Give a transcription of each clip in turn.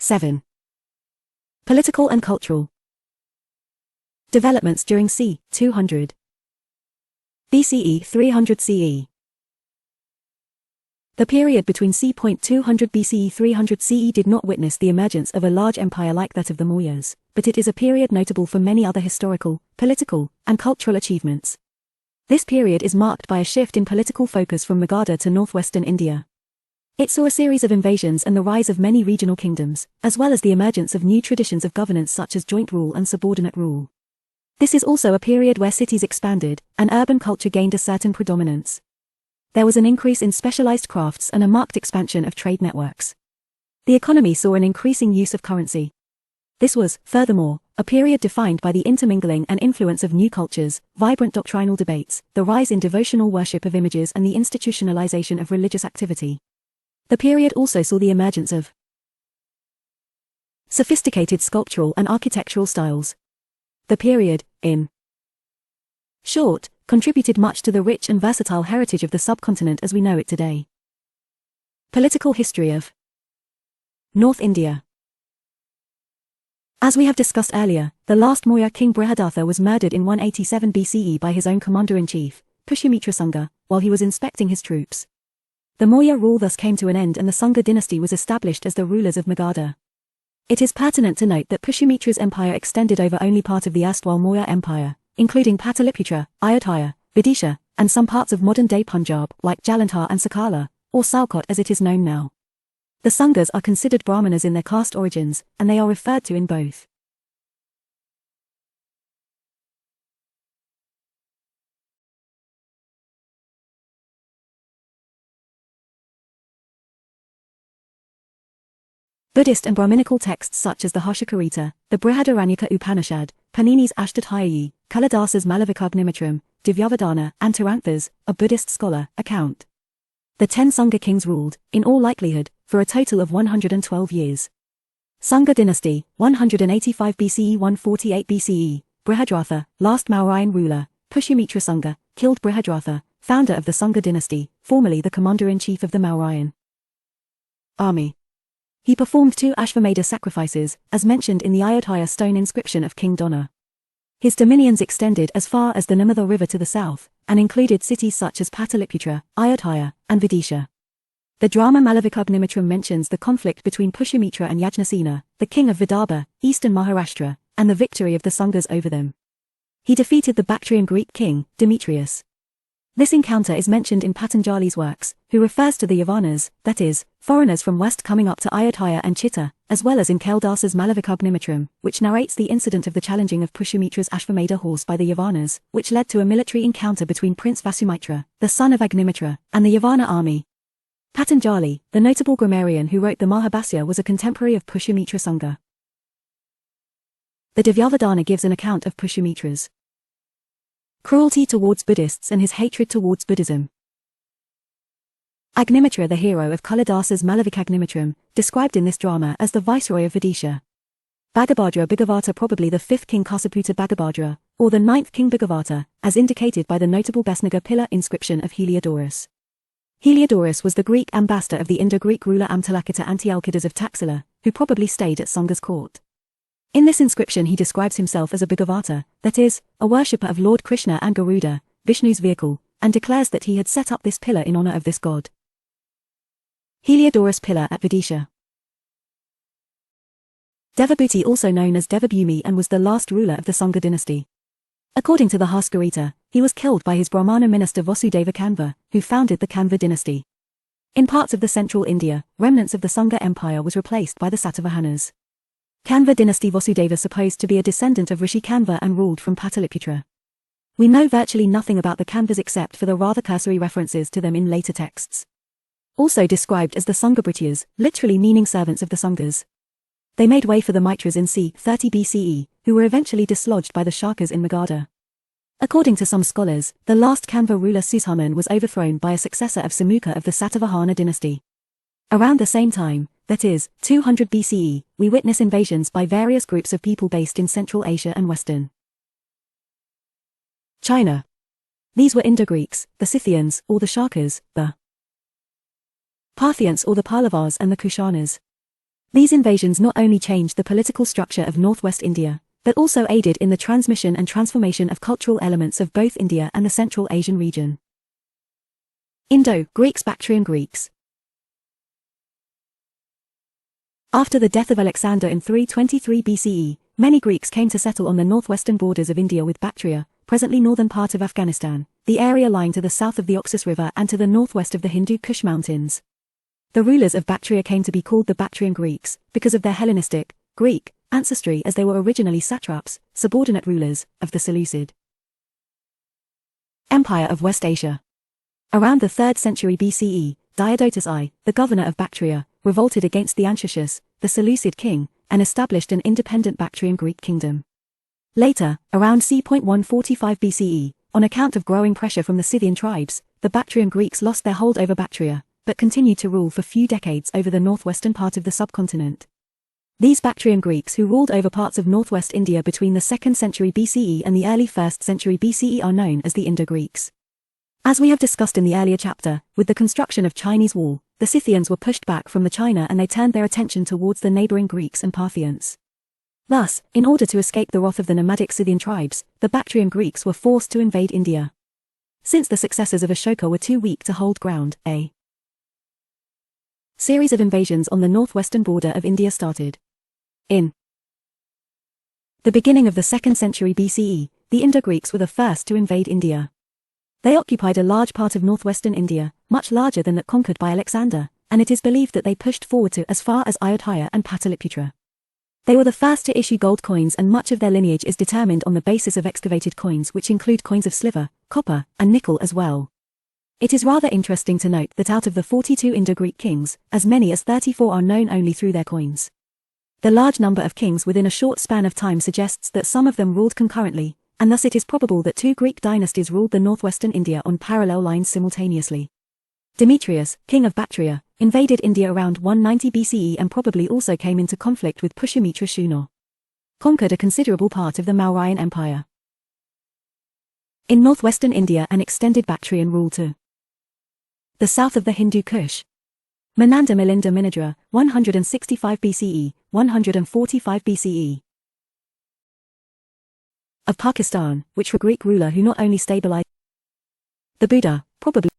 7. Political and cultural developments during c. 200 BCE 300 CE. The period between c. 200 BCE 300 CE did not witness the emergence of a large empire like that of the Mauryas, but it is a period notable for many other historical, political, and cultural achievements. This period is marked by a shift in political focus from Magadha to northwestern India. It saw a series of invasions and the rise of many regional kingdoms, as well as the emergence of new traditions of governance such as joint rule and subordinate rule. This is also a period where cities expanded, and urban culture gained a certain predominance. There was an increase in specialized crafts and a marked expansion of trade networks. The economy saw an increasing use of currency. This was, furthermore, a period defined by the intermingling and influence of new cultures, vibrant doctrinal debates, the rise in devotional worship of images and the institutionalization of religious activity. The period also saw the emergence of sophisticated sculptural and architectural styles. The period, in short, contributed much to the rich and versatile heritage of the subcontinent as we know it today. Political history of North India. As we have discussed earlier, the last Maurya king Brihadartha was murdered in 187 BCE by his own commander-in-chief, Pushyamitra Sangha, while he was inspecting his troops. The Maurya rule thus came to an end and the Sangha dynasty was established as the rulers of Magadha. It is pertinent to note that Pushyamitra's empire extended over only part of the erstwhile Maurya Empire, including Pataliputra, Ayodhya, Vidisha, and some parts of modern-day Punjab, like Jalandhar and Sakala, or Salkot as it is known now. The Sanghas are considered Brahmanas in their caste origins, and they are referred to in both Buddhist and Brahminical texts such as the Harshakarita, the Brihadaranyaka Upanishad, Panini's Ashtadhyayi, Kalidasa's Malavikagnimitram, Divyavadana, and Tirantha's, a Buddhist scholar, account. The 10 Sangha kings ruled, in all likelihood, for a total of 112 years. Sangha dynasty, 185 BCE 148 BCE, Brihadartha, last Mauryan ruler, Pushyamitra Sangha, killed Brihadartha, founder of the Sangha dynasty, formerly the commander-in-chief of the Mauryan army. He performed 2 Ashvamedha sacrifices, as mentioned in the Ayodhya stone inscription of King Donna. His dominions extended as far as the Narmada River to the south, and included cities such as Pataliputra, Ayodhya, and Vidisha. The drama Malavikagnimitram mentions the conflict between Pushyamitra and Yajnasena, the king of Vidarbha, eastern Maharashtra, and the victory of the Sanghas over them. He defeated the Bactrian Greek king, Demetrius. This encounter is mentioned in Patanjali's works, who refers to the Yavanas, that is, foreigners from west coming up to Ayodhya and Chitta, as well as in Kalidasa's Malavikagnimitram, which narrates the incident of the challenging of Pushyamitra's Ashvamedha horse by the Yavanas, which led to a military encounter between Prince Vasumitra, the son of Agnimitra, and the Yavana army. Patanjali, the notable grammarian who wrote the Mahabhasya, was a contemporary of Pushyamitra Sangha. The Divyavadana gives an account of Pushyamitra's cruelty towards Buddhists and his hatred towards Buddhism. Agnimitra, the hero of Kalidasa's Malavikagnimitram, described in this drama as the viceroy of Vidisha. Bhagabhadra Bhagavata, probably the 5th king Kasaputa Bhagabhadra, or the 9th king Bhagavata, as indicated by the notable Besnagar pillar inscription of Heliodorus. Heliodorus was the Greek ambassador of the Indo-Greek ruler Amtalakita Antialcidas of Taxila, who probably stayed at Sangha's court. In this inscription he describes himself as a Bhagavata, that is, a worshipper of Lord Krishna and Garuda, Vishnu's vehicle, and declares that he had set up this pillar in honor of this god. Heliodorus pillar at Vidisha. Devabhuti, also known as Devabhumi, and was the last ruler of the Sangha dynasty. According to the Bhaskaraita, he was killed by his Brahmana minister Vasudeva Kanva, who founded the Kanva dynasty. In parts of the central India, remnants of the Sangha empire was replaced by the Satavahanas. Kanva dynasty. Vasudeva supposed to be a descendant of Rishi Kanva and ruled from Pataliputra. We know virtually nothing about the Kanvas except for the rather cursory references to them in later texts. Also described as the Sanghabhrityas, literally meaning servants of the Sanghas. They made way for the Mitras in c. 30 BCE, who were eventually dislodged by the Shakas in Magadha. According to some scholars, the last Kanva ruler Sushaman was overthrown by a successor of Samukha of the Satavahana dynasty. Around the same time, that is, 200 BCE, we witness invasions by various groups of people based in Central Asia and Western China. These were Indo-Greeks, the Scythians, or the Shakas, the Parthians or the Pallavas, and the Kushanas. These invasions not only changed the political structure of northwest India, but also aided in the transmission and transformation of cultural elements of both India and the Central Asian region. Indo-Greeks. Bactrian Greeks. After the death of Alexander in 323 BCE, many Greeks came to settle on the northwestern borders of India with Bactria, presently northern part of Afghanistan, the area lying to the south of the Oxus River and to the northwest of the Hindu Kush Mountains. The rulers of Bactria came to be called the Bactrian Greeks, because of their Hellenistic, Greek, ancestry, as they were originally satraps, subordinate rulers, of the Seleucid Empire of West Asia. Around the 3rd century BCE, Diodotus I, the governor of Bactria, revolted against the Antiochus, the Seleucid king, and established an independent Bactrian Greek kingdom. Later, around c. 145 BCE, on account of growing pressure from the Scythian tribes, the Bactrian Greeks lost their hold over Bactria, but continued to rule for few decades over the northwestern part of the subcontinent. These Bactrian Greeks who ruled over parts of northwest India between the 2nd century BCE and the early 1st century BCE are known as the Indo-Greeks. As we have discussed in the earlier chapter, with the construction of Chinese Wall, the Scythians were pushed back from the China and they turned their attention towards the neighboring Greeks and Parthians. Thus, in order to escape the wrath of the nomadic Scythian tribes, the Bactrian Greeks were forced to invade India. Since the successors of Ashoka were too weak to hold ground, a series of invasions on the northwestern border of India started. In the beginning of the 2nd century BCE, the Indo-Greeks were the first to invade India. They occupied a large part of northwestern India, much larger than that conquered by Alexander, and it is believed that they pushed forward to as far as Ayodhya and Pataliputra. They were the first to issue gold coins, and much of their lineage is determined on the basis of excavated coins, which include coins of silver, copper, and nickel as well. It is rather interesting to note that out of the 42 Indo-Greek kings, as many as 34 are known only through their coins. The large number of kings within a short span of time suggests that some of them ruled concurrently, and thus it is probable that 2 Greek dynasties ruled the northwestern India on parallel lines simultaneously. Demetrius, king of Bactria, invaded India around 190 BCE and probably also came into conflict with Pushyamitra Shunor. Conquered a considerable part of the Mauryan Empire. In northwestern India an extended Bactrian rule to the south of the Hindu Kush. Menander Milinda Minadra, 165 BCE, 145 BCE. Of Pakistan, which were Greek ruler who not only stabilized the Buddha, probably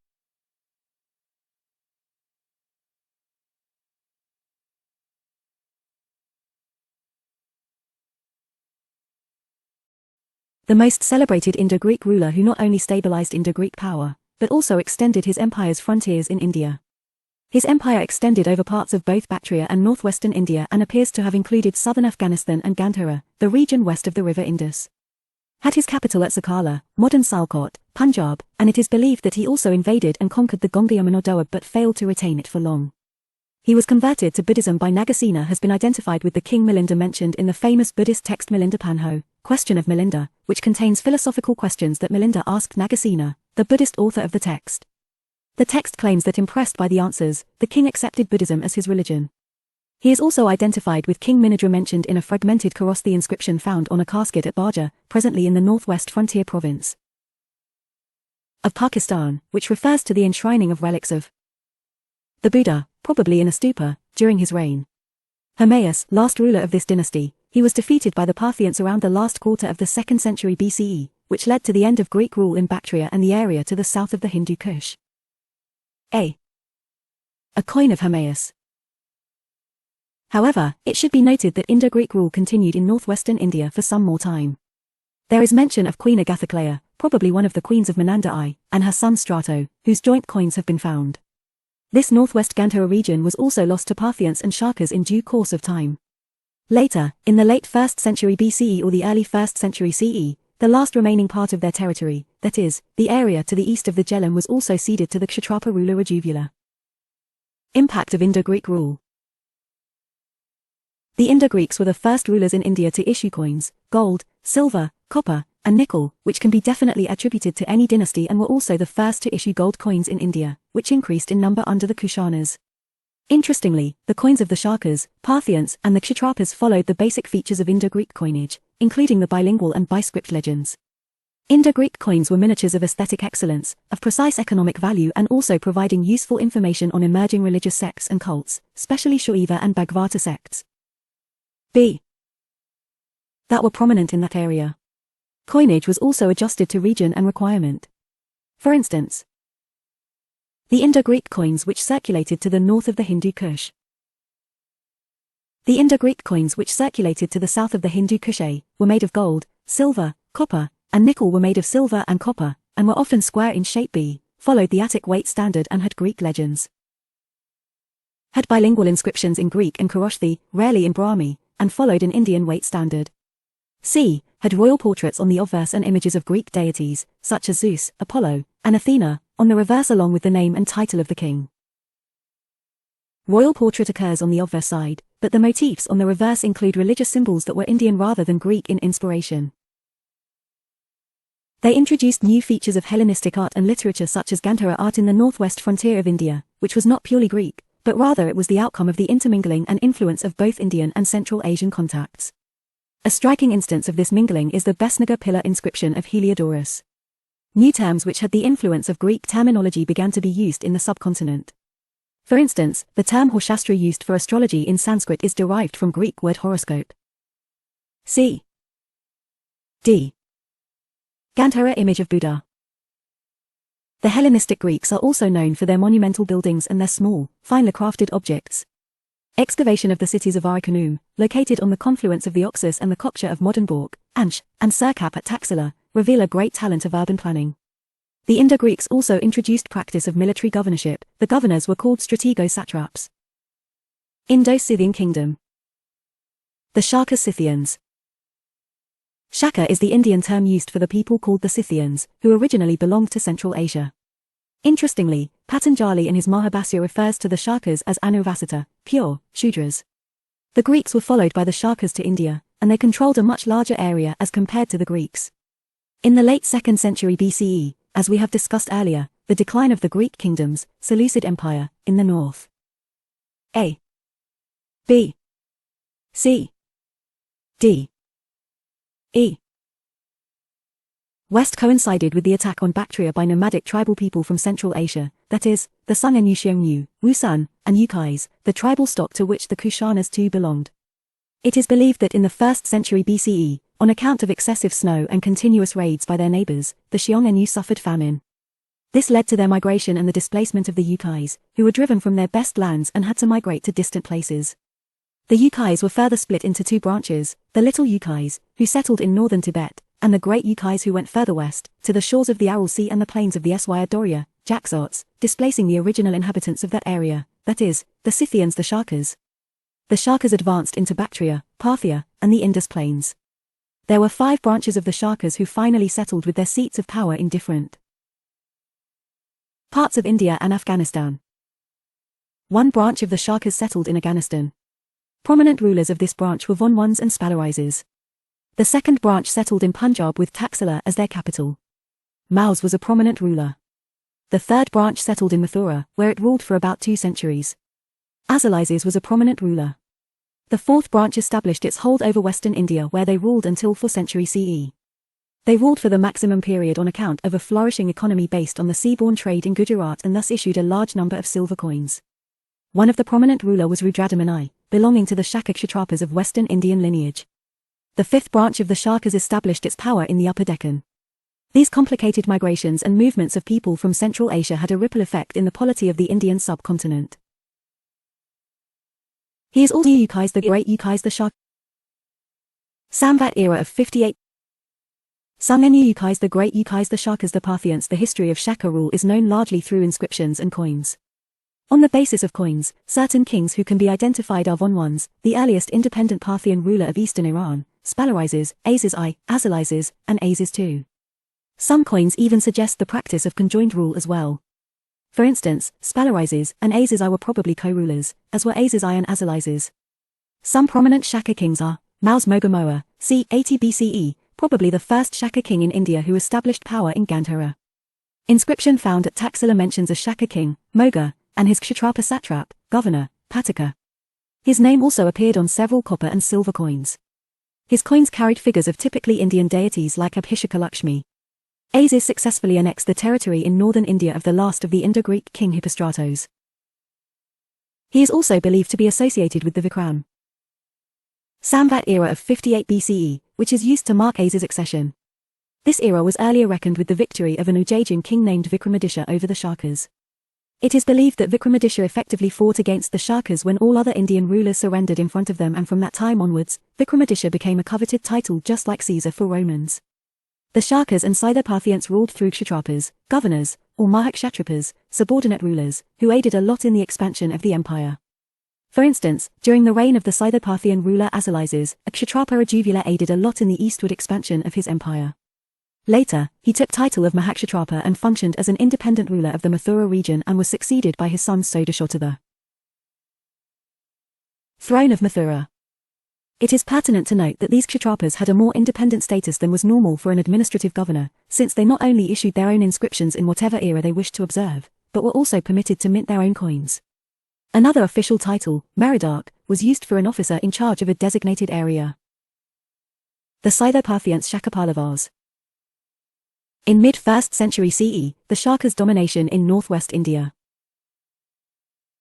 the most celebrated Indo-Greek ruler who not only stabilized Indo-Greek power, but also extended his empire's frontiers in India. His empire extended over parts of both Bactria and northwestern India and appears to have included southern Afghanistan and Gandhara, the region west of the river Indus. Had his capital at Sakala, modern Salkot, Punjab, and it is believed that he also invaded and conquered the Gongayamana Doab but failed to retain it for long. He was converted to Buddhism by Nagasena, has been identified with the king Milinda mentioned in the famous Buddhist text Milinda Panho, Question of Milinda, which contains philosophical questions that Milinda asked Nagasena, the Buddhist author of the text. The text claims that impressed by the answers, the king accepted Buddhism as his religion. He is also identified with King Minadra mentioned in a fragmented Kharosthi inscription found on a casket at Baja, presently in the northwest frontier province of Pakistan, which refers to the enshrining of relics of the Buddha, probably in a stupa, during his reign. Hermaeus, last ruler of this dynasty, he was defeated by the Parthians around the last quarter of the 2nd century BCE, which led to the end of Greek rule in Bactria and the area to the south of the Hindu Kush. A coin of Hermaeus. However, it should be noted that Indo-Greek rule continued in northwestern India for some more time. There is mention of Queen Agathocleia, probably one of the queens of Menander I, and her son Strato, whose joint coins have been found. This northwest Gandhara region was also lost to Parthians and Shakas in due course of time. Later, in the late 1st century BCE or the early 1st century CE, the last remaining part of their territory, that is, the area to the east of the Jhelum, was also ceded to the Kshatrapa ruler Rajuvula. Impact of Indo-Greek rule. The Indo-Greeks were the first rulers in India to issue coins, gold, silver, copper, and nickel, which can be definitely attributed to any dynasty, and were also the first to issue gold coins in India, which increased in number under the Kushanas. Interestingly, the coins of the Shakas, Parthians, and the Kshatrapas followed the basic features of Indo-Greek coinage, including the bilingual and biscript legends. Indo-Greek coins were miniatures of aesthetic excellence, of precise economic value and also providing useful information on emerging religious sects and cults, especially Shaiva and Bhagavata sects. B. That were prominent in that area. Coinage was also adjusted to region and requirement. For instance, the Indo-Greek coins which circulated to the north of the Hindu Kush. The Indo-Greek coins which circulated to the south of the Hindu Kush were made of gold, silver, copper, and nickel were made of silver and copper, and were often square in shape. B. Followed the Attic weight standard and had Greek legends. Had bilingual inscriptions in Greek and Kharosthi, rarely in Brahmi, and followed an Indian weight standard. C. Had royal portraits on the obverse and images of Greek deities, such as Zeus, Apollo, and Athena, on the reverse along with the name and title of the king. Royal portrait occurs on the obverse side, but the motifs on the reverse include religious symbols that were Indian rather than Greek in inspiration. They introduced new features of Hellenistic art and literature such as Gandhara art in the northwest frontier of India, which was not purely Greek, but rather it was the outcome of the intermingling and influence of both Indian and Central Asian contacts. A striking instance of this mingling is the Besnagar pillar inscription of Heliodorus. New terms which had the influence of Greek terminology began to be used in the subcontinent. For instance, the term Horshastra used for astrology in Sanskrit is derived from Greek word horoscope. C. D. Gandhara image of Buddha. The Hellenistic Greeks are also known for their monumental buildings and their small, finely crafted objects. Excavation of the cities of Arikhanum, located on the confluence of the Oxus and the Kokcha of modern Bork, Ansh, and Sirkap at Taxila, reveal a great talent of urban planning. The Indo-Greeks also introduced practice of military governorship. The governors were called stratego-satraps. Indo-Scythian Kingdom. The Shaka Scythians. Shaka is the Indian term used for the people called the Scythians, who originally belonged to Central Asia. Interestingly, Patanjali in his Mahabhasya refers to the Shakas as Anuvasita, pure, Shudras. The Greeks were followed by the Shakas to India, and they controlled a much larger area as compared to the Greeks. In the late 2nd century BCE, as we have discussed earlier, the decline of the Greek kingdoms, Seleucid Empire, in the north. A. B. C. D. E. West coincided with the attack on Bactria by nomadic tribal people from Central Asia, that is, the Sung and Xiongnu, Wusun, and Yukais, the tribal stock to which the Kushanas too belonged. It is believed that in the 1st century BCE, on account of excessive snow and continuous raids by their neighbors, the Xiongnu suffered famine. This led to their migration and the displacement of the Yukais, who were driven from their best lands and had to migrate to distant places. The Yukais were further split into two branches, the Little Yukais, who settled in northern Tibet, and the Great Yukais who went further west, to the shores of the Aral Sea and the plains of the Swaya Doria, Jaxartes, displacing the original inhabitants of that area, that is, the Scythians the Shakas. The Shakas advanced into Bactria, Parthia, and the Indus plains. There were 5 branches of the Shakas who finally settled with their seats of power in different parts of India and Afghanistan. One branch of the Shakas settled in Afghanistan. Prominent rulers of this branch were Vonwans and Spalarises. The second branch settled in Punjab with Taxila as their capital. Maus was a prominent ruler. The third branch settled in Mathura, where it ruled for about 2 centuries. Azalises was a prominent ruler. The fourth branch established its hold over western India where they ruled until 4th century CE. They ruled for the maximum period on account of a flourishing economy based on the seaborne trade in Gujarat and thus issued a large number of silver coins. One of the prominent ruler was Rudradamani, belonging to the Shaka Kshatrapas of western Indian lineage. The fifth branch of the Shakas established its power in the Upper Deccan. These complicated migrations and movements of people from Central Asia had a ripple effect in the polity of the Indian subcontinent. He is also Yukais the Great Yukais the Shaka. Samvat era of 58. Sangenu Yukais the Great Yukais the Shakas the Parthians. The history of Shaka rule is known largely through inscriptions and coins. On the basis of coins, certain kings who can be identified are Vonwans, the earliest independent Parthian ruler of eastern Iran, Spalarises, Azes I, Azalises, and Azes II. Some coins even suggest the practice of conjoined rule as well. For instance, Spalarises and Azes I were probably co-rulers, as were Azes I and Azalises. Some prominent Shaka kings are Maus Mogamoa, c. 80 BCE, probably the first Shaka king in India who established power in Gandhara. Inscription found at Taxila mentions a Shaka king, Moga, and his Kshatrapa satrap, governor, Pataka. His name also appeared on several copper and silver coins. His coins carried figures of typically Indian deities like Abhisheka Lakshmi. Aziz successfully annexed the territory in northern India of the last of the Indo-Greek king Hippostratos. He is also believed to be associated with the Vikram Samvat era of 58 BCE, which is used to mark Aziz's accession. This era was earlier reckoned with the victory of an Ujjain king named Vikramaditya over the Shakas. It is believed that Vikramaditya effectively fought against the Shakas when all other Indian rulers surrendered in front of them, and from that time onwards, Vikramaditya became a coveted title just like Caesar for Romans. The Shakas and Scythoparthians ruled through kshatrapas, governors, or mahakshatrapas, subordinate rulers, who aided a lot in the expansion of the empire. For instance, during the reign of the Scythoparthian ruler Asilaces, a kshatrapa Rajuvula aided a lot in the eastward expansion of his empire. Later, he took title of Mahakshatrapa and functioned as an independent ruler of the Mathura region and was succeeded by his son Sodashota. The Throne of Mathura. It is pertinent to note that these kshatrapas had a more independent status than was normal for an administrative governor, since they not only issued their own inscriptions in whatever era they wished to observe, but were also permitted to mint their own coins. Another official title, Meridarch, was used for an officer in charge of a designated area. The Scythoparthians Shakapalavas. In mid-1st century CE, the Shakas' domination in northwest India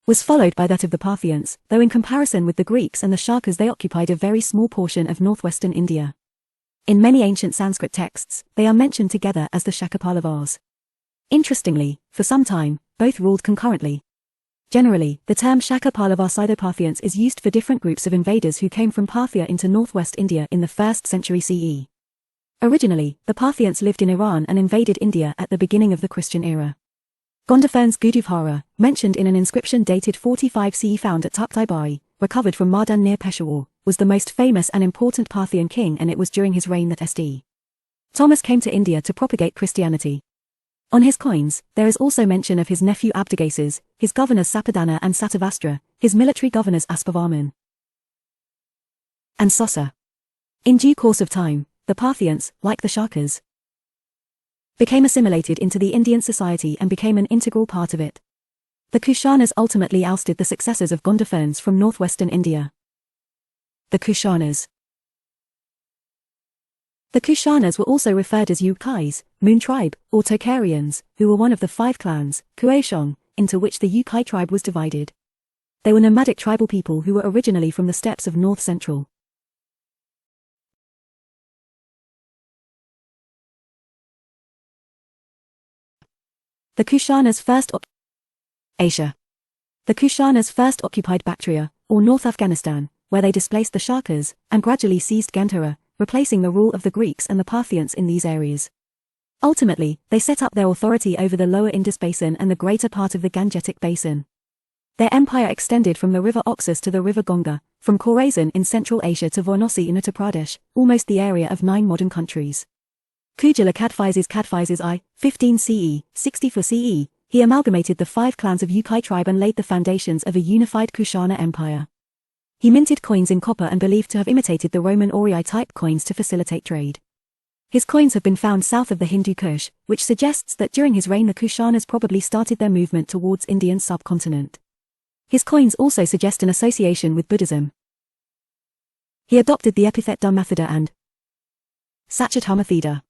was followed by that of the Parthians, though in comparison with the Greeks and the Shakas they occupied a very small portion of northwestern India. In many ancient Sanskrit texts, they are mentioned together as the Shakapalavas. Interestingly, for some time, both ruled concurrently. Generally, the term Shakapalava Scythoparthians is used for different groups of invaders who came from Parthia into northwest India in the 1st century CE. Originally, the Parthians lived in Iran and invaded India at the beginning of the Christian era. Gondophare's Guduvhara, mentioned in an inscription dated 45 CE found at Takht-i-Bari, recovered from Mardan near Peshawar, was the most famous and important Parthian king, and it was during his reign that St. Thomas came to India to propagate Christianity. On his coins, there is also mention of his nephew Abdagases, his governors Sapadana and Satavastra, his military governors Aspavarman and Sosa. In due course of time, the Parthians, like the Shakas, became assimilated into the Indian society and became an integral part of it. The Kushanas ultimately ousted the successors of Gondophares from northwestern India. The Kushanas. The Kushanas were also referred as Ukais, Moon tribe, or Tocharians, who were one of the 5 clans, Kuoshong, into which the Ukai tribe was divided. They were nomadic tribal people who were originally from the steppes of north-central The Kushanas first Asia. The Kushanas first occupied Bactria, or North Afghanistan, where they displaced the Shakas, and gradually seized Gandhara, replacing the rule of the Greeks and the Parthians in these areas. Ultimately, they set up their authority over the lower Indus basin and the greater part of the Gangetic basin. Their empire extended from the river Oxus to the river Ganga, from Khorasan in Central Asia to Varanasi in Uttar Pradesh, almost the area of 9 modern countries. Kujala Kadphises I, 15 CE, 64 CE, he amalgamated the 5 clans of Ukai tribe and laid the foundations of a unified Kushana empire. He minted coins in copper and believed to have imitated the Roman aurei type coins to facilitate trade. His coins have been found south of the Hindu Kush, which suggests that during his reign the Kushanas probably started their movement towards Indian subcontinent. His coins also suggest an association with Buddhism. He adopted the epithet Dharmathida and Satchitarmathida.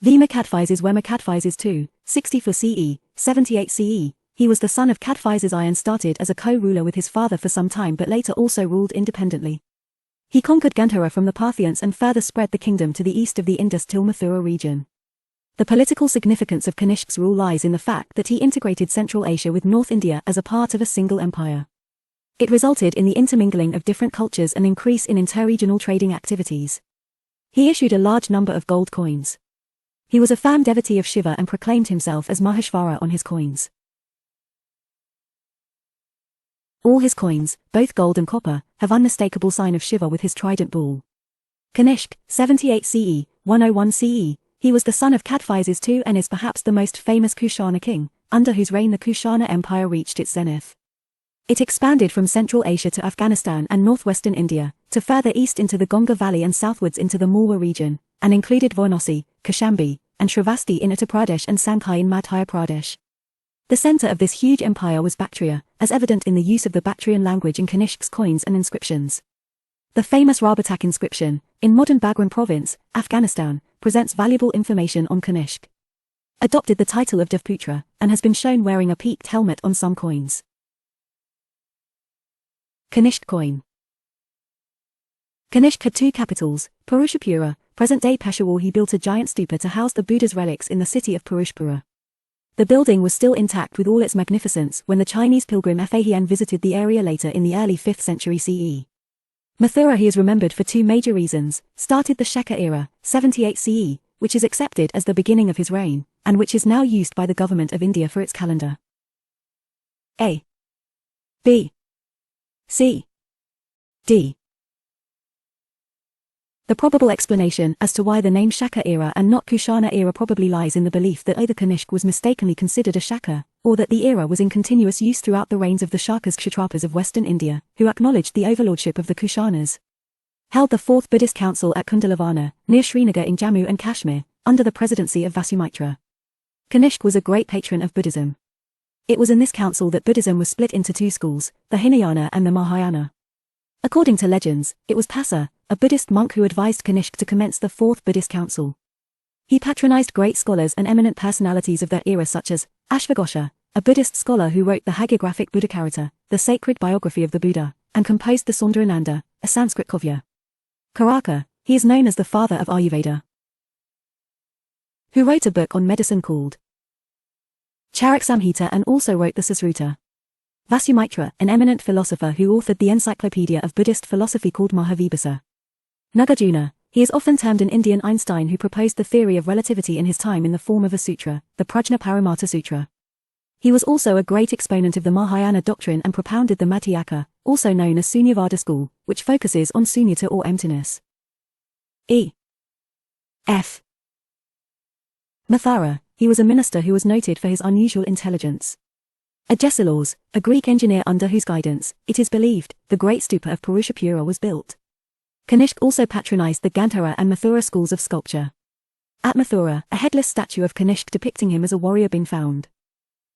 Vima Kadphises Wema Kadphises II, 64 CE, 78 CE, he was the son of Kadphises I and started as a co-ruler with his father for some time but later also ruled independently. He conquered Gandhara from the Parthians and further spread the kingdom to the east of the Indus till Mathura region. The political significance of Kanishk's rule lies in the fact that he integrated Central Asia with North India as a part of a single empire. It resulted in the intermingling of different cultures and increase in interregional trading activities. He issued a large number of gold coins. He was a firm devotee of Shiva and proclaimed himself as Maheshvara on his coins. All his coins, both gold and copper, have unmistakable sign of Shiva with his trident bull. Kanishk, 78 CE, 101 CE, he was the son of Kadphises II and is perhaps the most famous Kushana king, under whose reign the Kushana Empire reached its zenith. It expanded from Central Asia to Afghanistan and northwestern India, to further east into the Ganga Valley and southwards into the Malwa region, and included Varanasi, Kaushambi, and Shravasti in Uttar Pradesh and Sankai in Madhya Pradesh. The center of this huge empire was Bactria, as evident in the use of the Bactrian language in Kanishk's coins and inscriptions. The famous Rabatak inscription, in modern Bagram province, Afghanistan, presents valuable information on Kanishk. Adopted the title of Devputra, and has been shown wearing a peaked helmet on some coins. Kanishk coin. Kanishk had two capitals, Purushapura, present-day Peshawar. He built a giant stupa to house the Buddha's relics in the city of Purushapura. The building was still intact with all its magnificence when the Chinese pilgrim Fahian visited the area later in the early 5th century CE. Mathura, he is remembered for two major reasons: started the Shaka era, 78 CE, which is accepted as the beginning of his reign, and which is now used by the government of India for its calendar. A. B. C. D. The probable explanation as to why the name Shaka era and not Kushana era probably lies in the belief that either Kanishk was mistakenly considered a Shaka, or that the era was in continuous use throughout the reigns of the Shakas Kshatrapas of Western India, who acknowledged the overlordship of the Kushanas. Held the Fourth Buddhist Council at Kundalavana, near Srinagar in Jammu and Kashmir, under the presidency of Vasumitra. Kanishk was a great patron of Buddhism. It was in this council that Buddhism was split into two schools, the Hinayana and the Mahayana. According to legends, it was Pasa, a Buddhist monk, who advised Kanishk to commence the Fourth Buddhist Council. He patronized great scholars and eminent personalities of that era such as Ashvaghosha, a Buddhist scholar who wrote the hagiographic Buddhacharita, the sacred biography of the Buddha, and composed the Saundarananda, a Sanskrit kavya. Karaka, he is known as the father of Ayurveda, who wrote a book on medicine called Charak Samhita and also wrote the Susruta. Vasumitra, an eminent philosopher who authored the encyclopedia of Buddhist philosophy called Mahavibhasa. Nagarjuna, he is often termed an Indian Einstein who proposed the theory of relativity in his time in the form of a sutra, the Prajna Paramartha Sutra. He was also a great exponent of the Mahayana doctrine and propounded the Madhyaka, also known as Sunyavada school, which focuses on sunyata or emptiness. E. F. Mathura, he was a minister who was noted for his unusual intelligence. Agesilaus, a Greek engineer under whose guidance, it is believed, the great stupa of Purushapura was built. Kanishk also patronized the Gandhara and Mathura schools of sculpture. At Mathura, a headless statue of Kanishk depicting him as a warrior been found.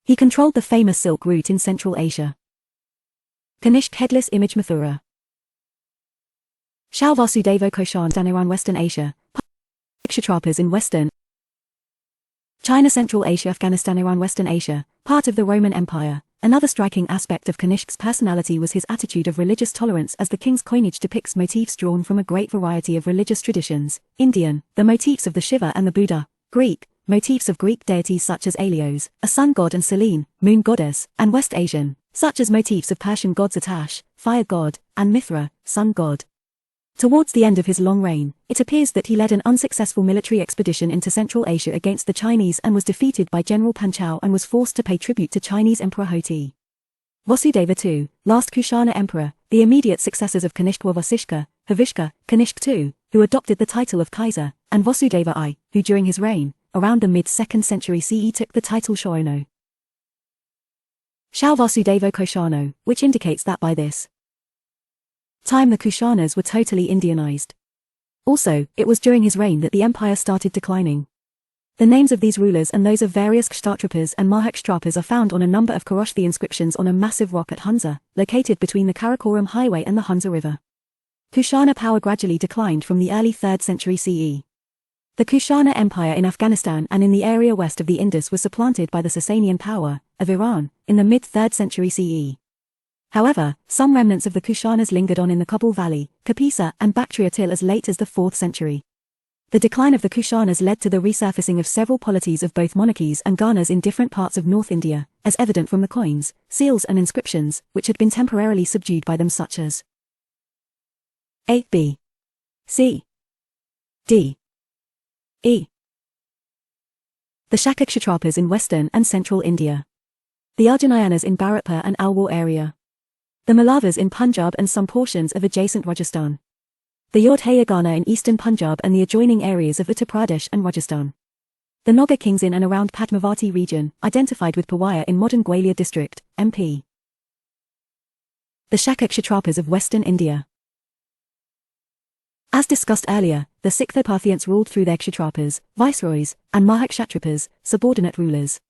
He controlled the famous silk route in Central Asia. Kanishk headless image Mathura. Shao Vasudeva Koshan Daniran Western Asia, Kshatrapas in Western China, Central Asia, Afghanistan, Iran, Western Asia, part of the Roman Empire. Another striking aspect of Kanishk's personality was his attitude of religious tolerance, as the king's coinage depicts motifs drawn from a great variety of religious traditions: Indian, the motifs of the Shiva and the Buddha; Greek, motifs of Greek deities such as Helios, a sun god, and Selene, moon goddess; and West Asian, such as motifs of Persian gods Atash, fire god, and Mithra, sun god. Towards the end of his long reign, it appears that he led an unsuccessful military expedition into Central Asia against the Chinese and was defeated by General Panchal and was forced to pay tribute to Chinese Emperor Hoti. Vasudeva II, last Kushana emperor, the immediate successors of Kanishk were Vasishka, Havishka, Kanishk II, who adopted the title of Kaiser, and Vasudeva I, who during his reign, around the mid-2nd century CE, took the title Shono. Shao Vasudeva Koshano, which indicates that by this time the Kushanas were totally Indianized. Also, it was during his reign that the empire started declining. The names of these rulers and those of various Kshatrapas and Mahakshatrapas are found on a number of Koroshthi inscriptions on a massive rock at Hunza, located between the Karakoram Highway and the Hunza River. Kushana power gradually declined from the early 3rd century CE. The Kushana Empire in Afghanistan and in the area west of the Indus was supplanted by the Sasanian power of Iran in the mid-3rd century CE. However, some remnants of the Kushanas lingered on in the Kabul Valley, Kapisa, and Bactria till as late as the 4th century. The decline of the Kushanas led to the resurfacing of several polities of both monarchies and Ghanas in different parts of North India, as evident from the coins, seals and inscriptions, which had been temporarily subdued by them, such as A, B, C, D, E. The Shaka Kshatrapas in western and central India. The Arjanayanas in Bharatpur and Alwar area. The Mallavas in Punjab and some portions of adjacent Rajasthan. The Yodhaya in eastern Punjab and the adjoining areas of Uttar Pradesh and Rajasthan. The Naga kings in and around Padmavati region, identified with Pawaya in modern Gwalior district, MP. The Shaka Kshatrapas of western India. As discussed earlier, the Sikhthoparthians ruled through their Kshatrapas, viceroys, and Mahakshatrapas, subordinate rulers.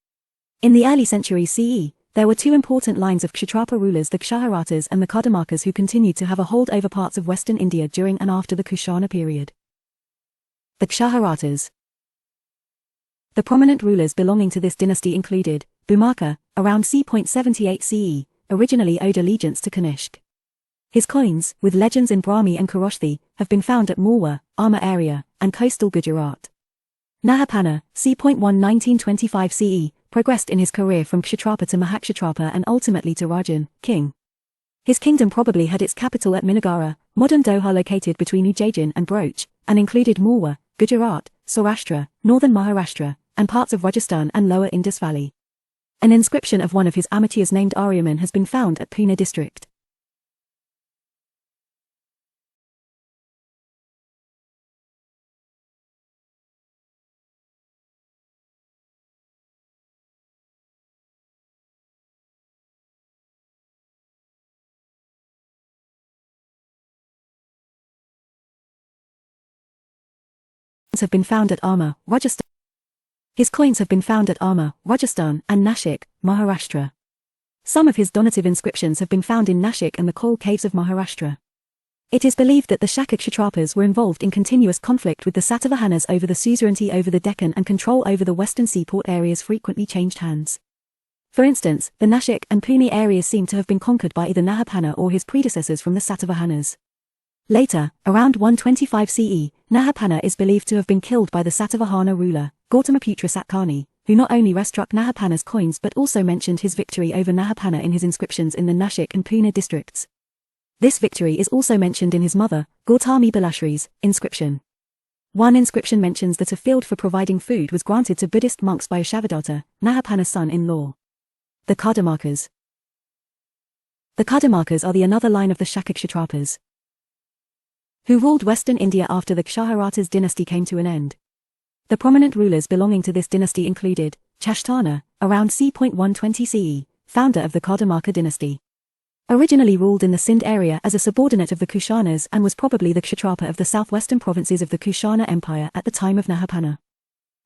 In the early centuries CE, there were two important lines of Kshatrapa rulers, the Kshaharatas and the Kadamakas, who continued to have a hold over parts of western India during and after the Kushana period. The Kshaharatas. The prominent rulers belonging to this dynasty included Bhumaka, around c.78 CE, originally owed allegiance to Kanishk. His coins, with legends in Brahmi and Kharosthi, have been found at Malwa, Amur area, and coastal Gujarat. Nahapana, c.1 1925 CE, progressed in his career from Kshatrapa to Mahakshatrapa and ultimately to Rajan, king. His kingdom probably had its capital at Minagara, modern Doha located between Ujjain and Broach, and included Malwa, Gujarat, Saurashtra, northern Maharashtra, and parts of Rajasthan and lower Indus Valley. An inscription of one of his amateurs named Aryaman has been found at Pune district. Have been found at Amur, Rajasthan. His coins have been found at Amur, Rajasthan, and Nashik, Maharashtra. Some of his donative inscriptions have been found in Nashik and the Kaul caves of Maharashtra. It is believed that the Shaka Kshatrapas were involved in continuous conflict with the Satavahanas over the suzerainty over the Deccan, and control over the western seaport areas frequently changed hands. For instance, the Nashik and Pune areas seem to have been conquered by either Nahapana or his predecessors from the Satavahanas. Later, around 125 CE, Nahapana is believed to have been killed by the Satavahana ruler, Gautamaputra Satkani, who not only restruck Nahapana's coins but also mentioned his victory over Nahapana in his inscriptions in the Nashik and Pune districts. This victory is also mentioned in his mother, Gautami Balashri's, inscription. One inscription mentions that a field for providing food was granted to Buddhist monks by Ashavadatta, Nahapana's son-in-law. The Kardamarkas. The Kardamarkas are the another line of the Shaka Kshatrapas, who ruled western India after the Kshaharata's dynasty came to an end. The prominent rulers belonging to this dynasty included Chashtana, around c.120 CE, founder of the Kardamarka dynasty. Originally ruled in the Sindh area as a subordinate of the Kushanas and was probably the Kshatrapa of the southwestern provinces of the Kushana Empire at the time of Nahapana.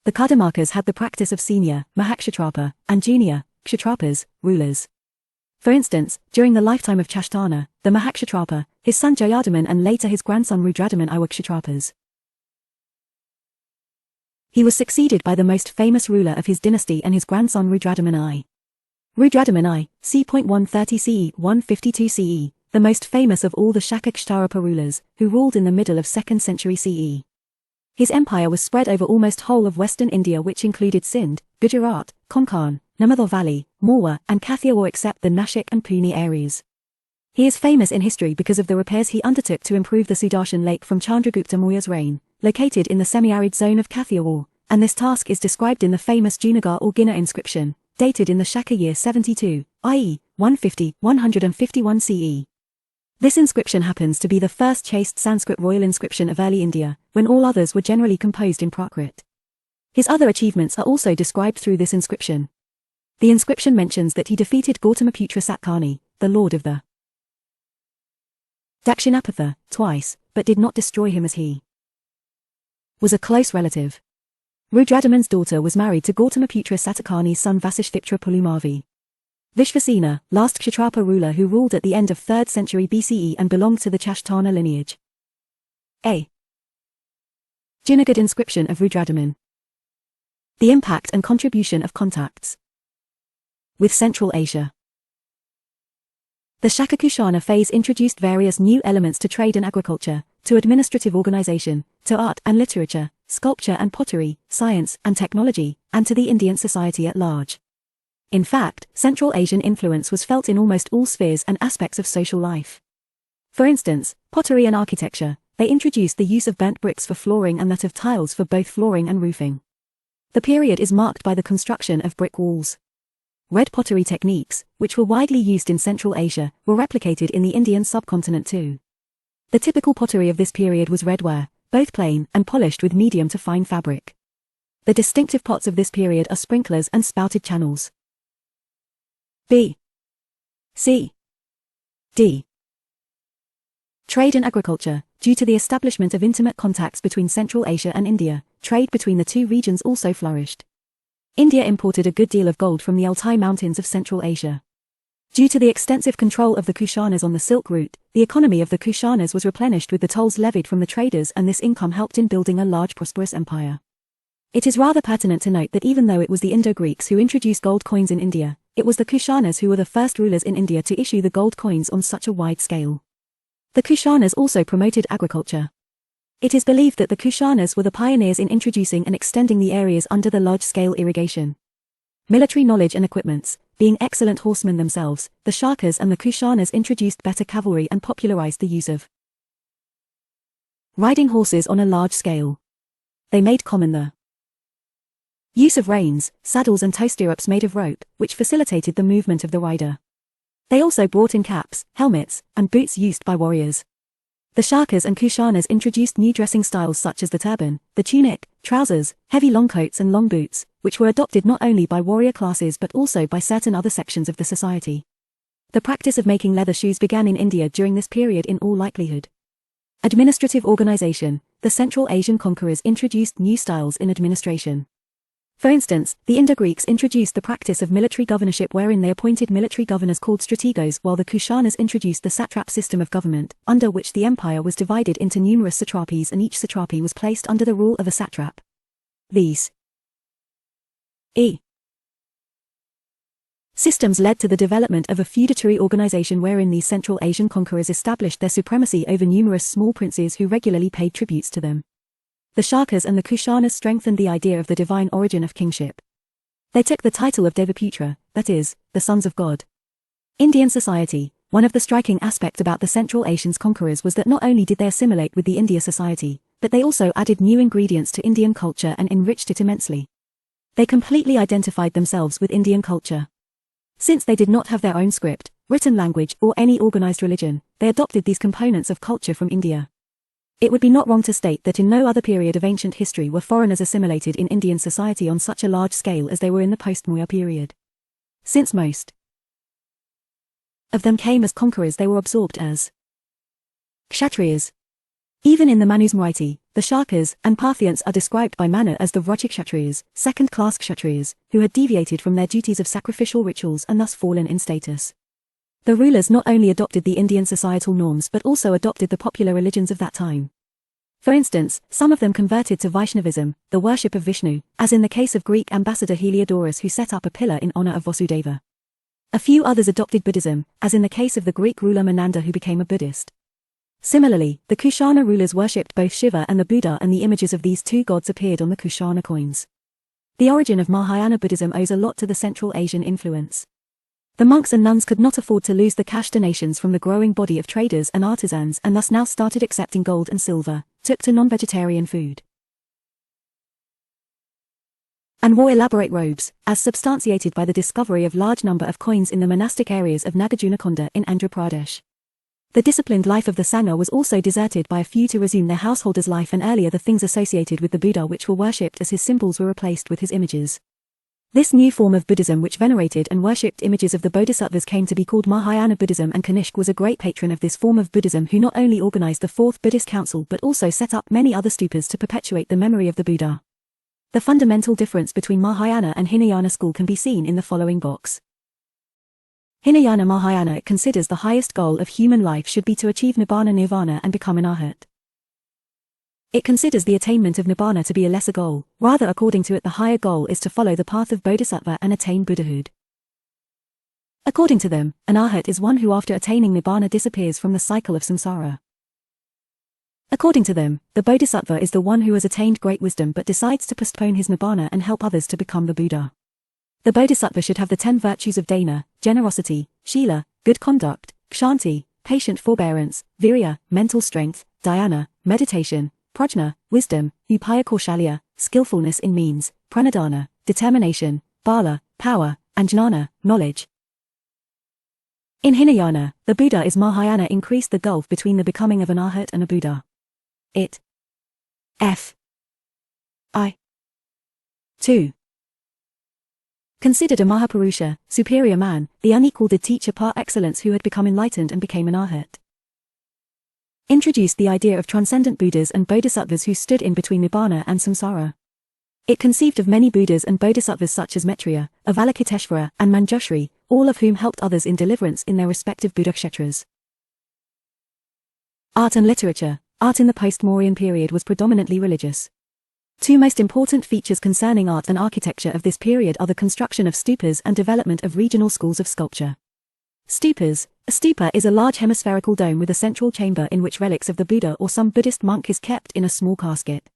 The Kardamarkas had the practice of senior, Mahakshatrapa, and junior, Kshatrapas, rulers. For instance, during the lifetime of Chashtana, the Mahakshatrapa, his son Jayadaman and later his grandson Rudradaman were Kshatrapas. He was succeeded by the most famous ruler of his dynasty and his grandson Rudradaman I. Rudradaman I, c.130 CE 152 CE, the most famous of all the Shaka Kshatrapa rulers, who ruled in the middle of 2nd century CE. His empire was spread over almost whole of western India, which included Sindh, Gujarat, Konkan, Namadhar Valley, Malwa, and Kathiawar except the Nashik and Pune areas. He is famous in history because of the repairs he undertook to improve the Sudarshan Lake from Chandragupta Maurya's reign, located in the semi-arid zone of Kathiawar, and this task is described in the famous Junagar or Ginna inscription, dated in the Shaka year 72, i.e., 151 CE. This inscription happens to be the first chaste Sanskrit royal inscription of early India, when all others were generally composed in Prakrit. His other achievements are also described through this inscription. The inscription mentions that he defeated Gautamaputra Satkani, the lord of the Dakshinapatha, twice, but did not destroy him as he was a close relative. Rudradaman's daughter was married to Gautamaputra Satakani's son Vasishtiptra Pulumavi. Vishvasena, last Kshatrapa ruler who ruled at the end of 3rd century BCE and belonged to the Chashtana lineage. A. Junagadh inscription of Rudradaman. The impact and contribution of contacts with Central Asia. The Shaka Kushana phase introduced various new elements to trade and agriculture, to administrative organization, to art and literature, sculpture and pottery, science and technology, and to the Indian society at large. In fact, Central Asian influence was felt in almost all spheres and aspects of social life. For instance, pottery and architecture, they introduced the use of burnt bricks for flooring and that of tiles for both flooring and roofing. The period is marked by the construction of brick walls. Red pottery techniques, which were widely used in Central Asia, were replicated in the Indian subcontinent too. The typical pottery of this period was redware, both plain and polished with medium to fine fabric. The distinctive pots of this period are sprinklers and spouted channels. B. C. D. Trade and agriculture. Due to the establishment of intimate contacts between Central Asia and India, trade between the two regions also flourished. India imported a good deal of gold from the Altai Mountains of Central Asia. Due to the extensive control of the Kushanas on the Silk Route, the economy of the Kushanas was replenished with the tolls levied from the traders, and this income helped in building a large prosperous empire. It is rather pertinent to note that even though it was the Indo-Greeks who introduced gold coins in India, it was the Kushanas who were the first rulers in India to issue the gold coins on such a wide scale. The Kushanas also promoted agriculture. It is believed that the Kushanas were the pioneers in introducing and extending the areas under the large-scale irrigation. Military knowledge and equipments, being excellent horsemen themselves, the Shakas and the Kushanas introduced better cavalry and popularized the use of riding horses on a large scale. They made common the use of reins, saddles and toe stirrups made of rope, which facilitated the movement of the rider. They also brought in caps, helmets, and boots used by warriors. The Shakas and Kushanas introduced new dressing styles such as the turban, the tunic, trousers, heavy long coats and long boots, which were adopted not only by warrior classes but also by certain other sections of the society. The practice of making leather shoes began in India during this period in all likelihood. Administrative organization. The Central Asian conquerors introduced new styles in administration. For instance, the Indo-Greeks introduced the practice of military governorship wherein they appointed military governors called strategos, while the Kushanas introduced the satrap system of government, under which the empire was divided into numerous satrapies and each satrapy was placed under the rule of a satrap. These systems led to the development of a feudatory organization wherein these Central Asian conquerors established their supremacy over numerous small princes who regularly paid tributes to them. The Shakas and the Kushanas strengthened the idea of the divine origin of kingship. They took the title of Devaputra, that is, the sons of God. Indian society. One of the striking aspects about the Central Asians conquerors was that not only did they assimilate with the India society, but they also added new ingredients to Indian culture and enriched it immensely. They completely identified themselves with Indian culture. Since they did not have their own script, written language, or any organized religion, they adopted these components of culture from India. It would be not wrong to state that in no other period of ancient history were foreigners assimilated in Indian society on such a large scale as they were in the post-Maurya period. Since most of them came as conquerors, they were absorbed as Kshatriyas. Even in the Manusmriti, the Shakas and Parthians are described by Manu as the Vrajkshatriyas, second-class Kshatriyas, who had deviated from their duties of sacrificial rituals and thus fallen in status. The rulers not only adopted the Indian societal norms but also adopted the popular religions of that time. For instance, some of them converted to Vaishnavism, the worship of Vishnu, as in the case of Greek ambassador Heliodorus who set up a pillar in honor of Vasudeva. A few others adopted Buddhism, as in the case of the Greek ruler Menander who became a Buddhist. Similarly, the Kushana rulers worshipped both Shiva and the Buddha, and the images of these two gods appeared on the Kushana coins. The origin of Mahayana Buddhism owes a lot to the Central Asian influence. The monks and nuns could not afford to lose the cash donations from the growing body of traders and artisans and thus now started accepting gold and silver, took to non-vegetarian food, and wore elaborate robes, as substantiated by the discovery of large number of coins in the monastic areas of Nagarjunakonda in Andhra Pradesh. The disciplined life of the Sangha was also deserted by a few to resume their householder's life, and earlier the things associated with the Buddha which were worshipped as his symbols were replaced with his images. This new form of Buddhism which venerated and worshipped images of the Bodhisattvas came to be called Mahayana Buddhism, and Kanishk was a great patron of this form of Buddhism who not only organized the Fourth Buddhist Council but also set up many other stupas to perpetuate the memory of the Buddha. The fundamental difference between Mahayana and Hinayana school can be seen in the following box. Hinayana Mahayana considers the highest goal of human life should be to achieve Nibbana Nirvana and become an Arhat. It considers the attainment of Nibbana to be a lesser goal, rather according to it the higher goal is to follow the path of Bodhisattva and attain Buddhahood. According to them, an Arhat is one who after attaining Nibbana disappears from the cycle of samsara. According to them, the Bodhisattva is the one who has attained great wisdom but decides to postpone his Nibbana and help others to become the Buddha. The Bodhisattva should have the 10 virtues of Dana, generosity, Shila, good conduct, Kshanti, patient forbearance, Virya, mental strength, Dhyana, meditation, Prajna, wisdom, Upaya Kaushalya, skillfulness in means, Pranadhana, determination, Bala, power, and Jnana, knowledge. In Hinayana, the Buddha is Mahayana increased the gulf between the becoming of an Arhat and a Buddha. It I 2 considered a Mahapurusha, superior man, the unequaled teacher par excellence who had become enlightened and became an Arhat. Introduced the idea of transcendent Buddhas and Bodhisattvas who stood in between Nibbana and samsara. It conceived of many Buddhas and Bodhisattvas such as Maitreya, Avalokiteshvara, and Manjushri, all of whom helped others in deliverance in their respective Buddha kshetras. Art and literature. Art in the post-Mauryan period was predominantly religious. Two most important features concerning art and architecture of this period are the construction of stupas and development of regional schools of sculpture. Stupas. A stupa is a large hemispherical dome with a central chamber in which relics of the Buddha or some Buddhist monk is kept in a small casket.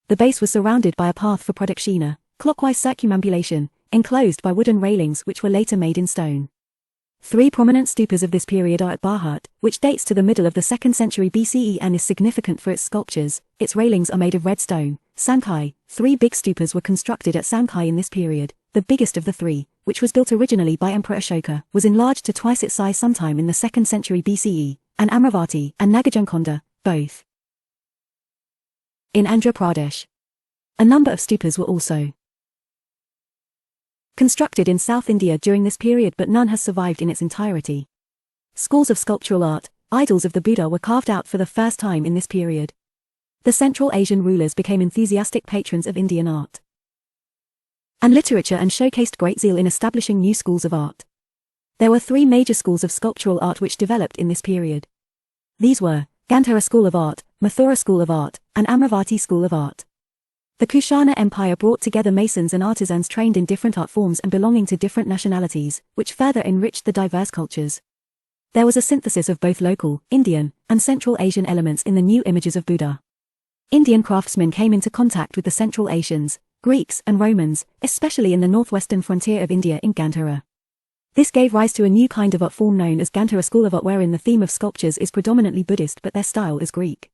The base was surrounded by a path for pradakshina, clockwise circumambulation, enclosed by wooden railings which were later made in stone. Three prominent stupas of this period are at Bharhut, which dates to the middle of the 2nd century BCE and is significant for its sculptures. Its railings are made of red stone. Sankai. Three big stupas were constructed at Sankai in this period. The biggest of the three, which was built originally by Emperor Ashoka, was enlarged to twice its size sometime in the 2nd century BCE, and Amravati and Nagajankonda, both in Andhra Pradesh. A number of stupas were also constructed in South India during this period, but none has survived in its entirety. Schools of sculptural art. Idols of the Buddha were carved out for the first time in this period. The Central Asian rulers became enthusiastic patrons of Indian art and literature and showcased great zeal in establishing new schools of art. There were three major schools of sculptural art which developed in this period. These were Gandhara School of Art, Mathura School of Art, and Amravati School of Art. The Kushana Empire brought together masons and artisans trained in different art forms and belonging to different nationalities, which further enriched the diverse cultures. There was a synthesis of both local, Indian, and Central Asian elements in the new images of Buddha. Indian craftsmen came into contact with the Central Asians, Greeks, and Romans, especially in the northwestern frontier of India in Gandhara. This gave rise to a new kind of art form known as Gandhara School of Art, wherein the theme of sculptures is predominantly Buddhist but their style is Greek.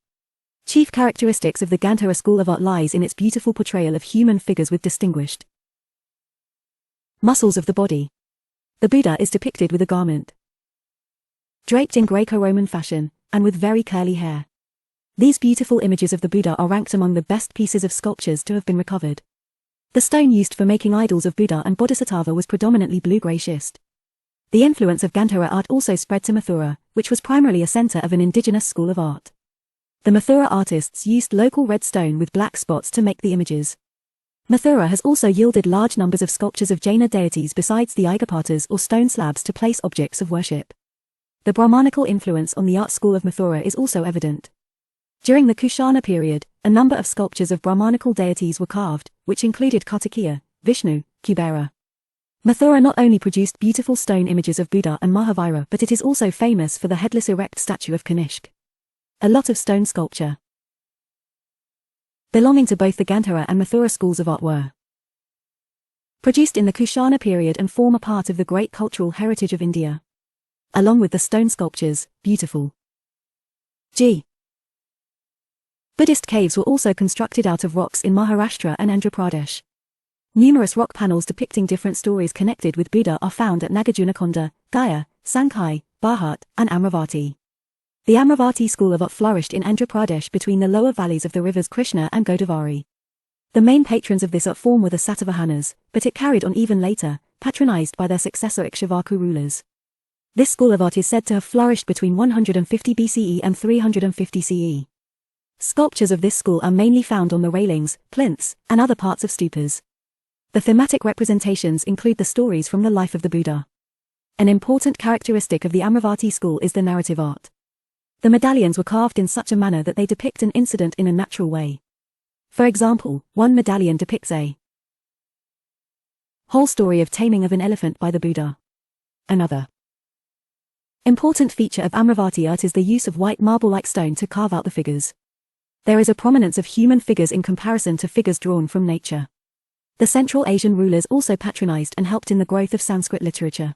Chief characteristics of the Gandhara School of Art lies in its beautiful portrayal of human figures with distinguished muscles of the body. The Buddha is depicted with a garment draped in Greco-Roman fashion, and with very curly hair. These beautiful images of the Buddha are ranked among the best pieces of sculptures to have been recovered. The stone used for making idols of Buddha and Bodhisattva was predominantly blue-grey schist. The influence of Gandhara art also spread to Mathura, which was primarily a center of an indigenous school of art. The Mathura artists used local red stone with black spots to make the images. Mathura has also yielded large numbers of sculptures of Jaina deities besides the Aigapatas or stone slabs to place objects of worship. The Brahmanical influence on the art school of Mathura is also evident. During the Kushana period, a number of sculptures of Brahmanical deities were carved, which included Kartikeya, Vishnu, Kubera. Mathura not only produced beautiful stone images of Buddha and Mahavira, but it is also famous for the headless erect statue of Kanishk. A lot of stone sculpture belonging to both the Gandhara and Mathura schools of art were produced in the Kushana period and form a part of the great cultural heritage of India. Along with the stone sculptures, beautiful Buddhist caves were also constructed out of rocks in Maharashtra and Andhra Pradesh. Numerous rock panels depicting different stories connected with Buddha are found at Nagajunakonda, Gaya, Sankai, Bharhut, and Amravati. The Amravati school of art flourished in Andhra Pradesh between the lower valleys of the rivers Krishna and Godavari. The main patrons of this art form were the Satavahanas, but it carried on even later, patronized by their successor Ikshvaku rulers. This school of art is said to have flourished between 150 BCE and 350 CE. Sculptures of this school are mainly found on the railings, plinths, and other parts of stupas. The thematic representations include the stories from the life of the Buddha. An important characteristic of the Amravati school is the narrative art. The medallions were carved in such a manner that they depict an incident in a natural way. For example, one medallion depicts a whole story of taming of an elephant by the Buddha. Another important feature of Amravati art is the use of white marble-like stone to carve out the figures. There is a prominence of human figures in comparison to figures drawn from nature. The Central Asian rulers also patronized and helped in the growth of Sanskrit literature.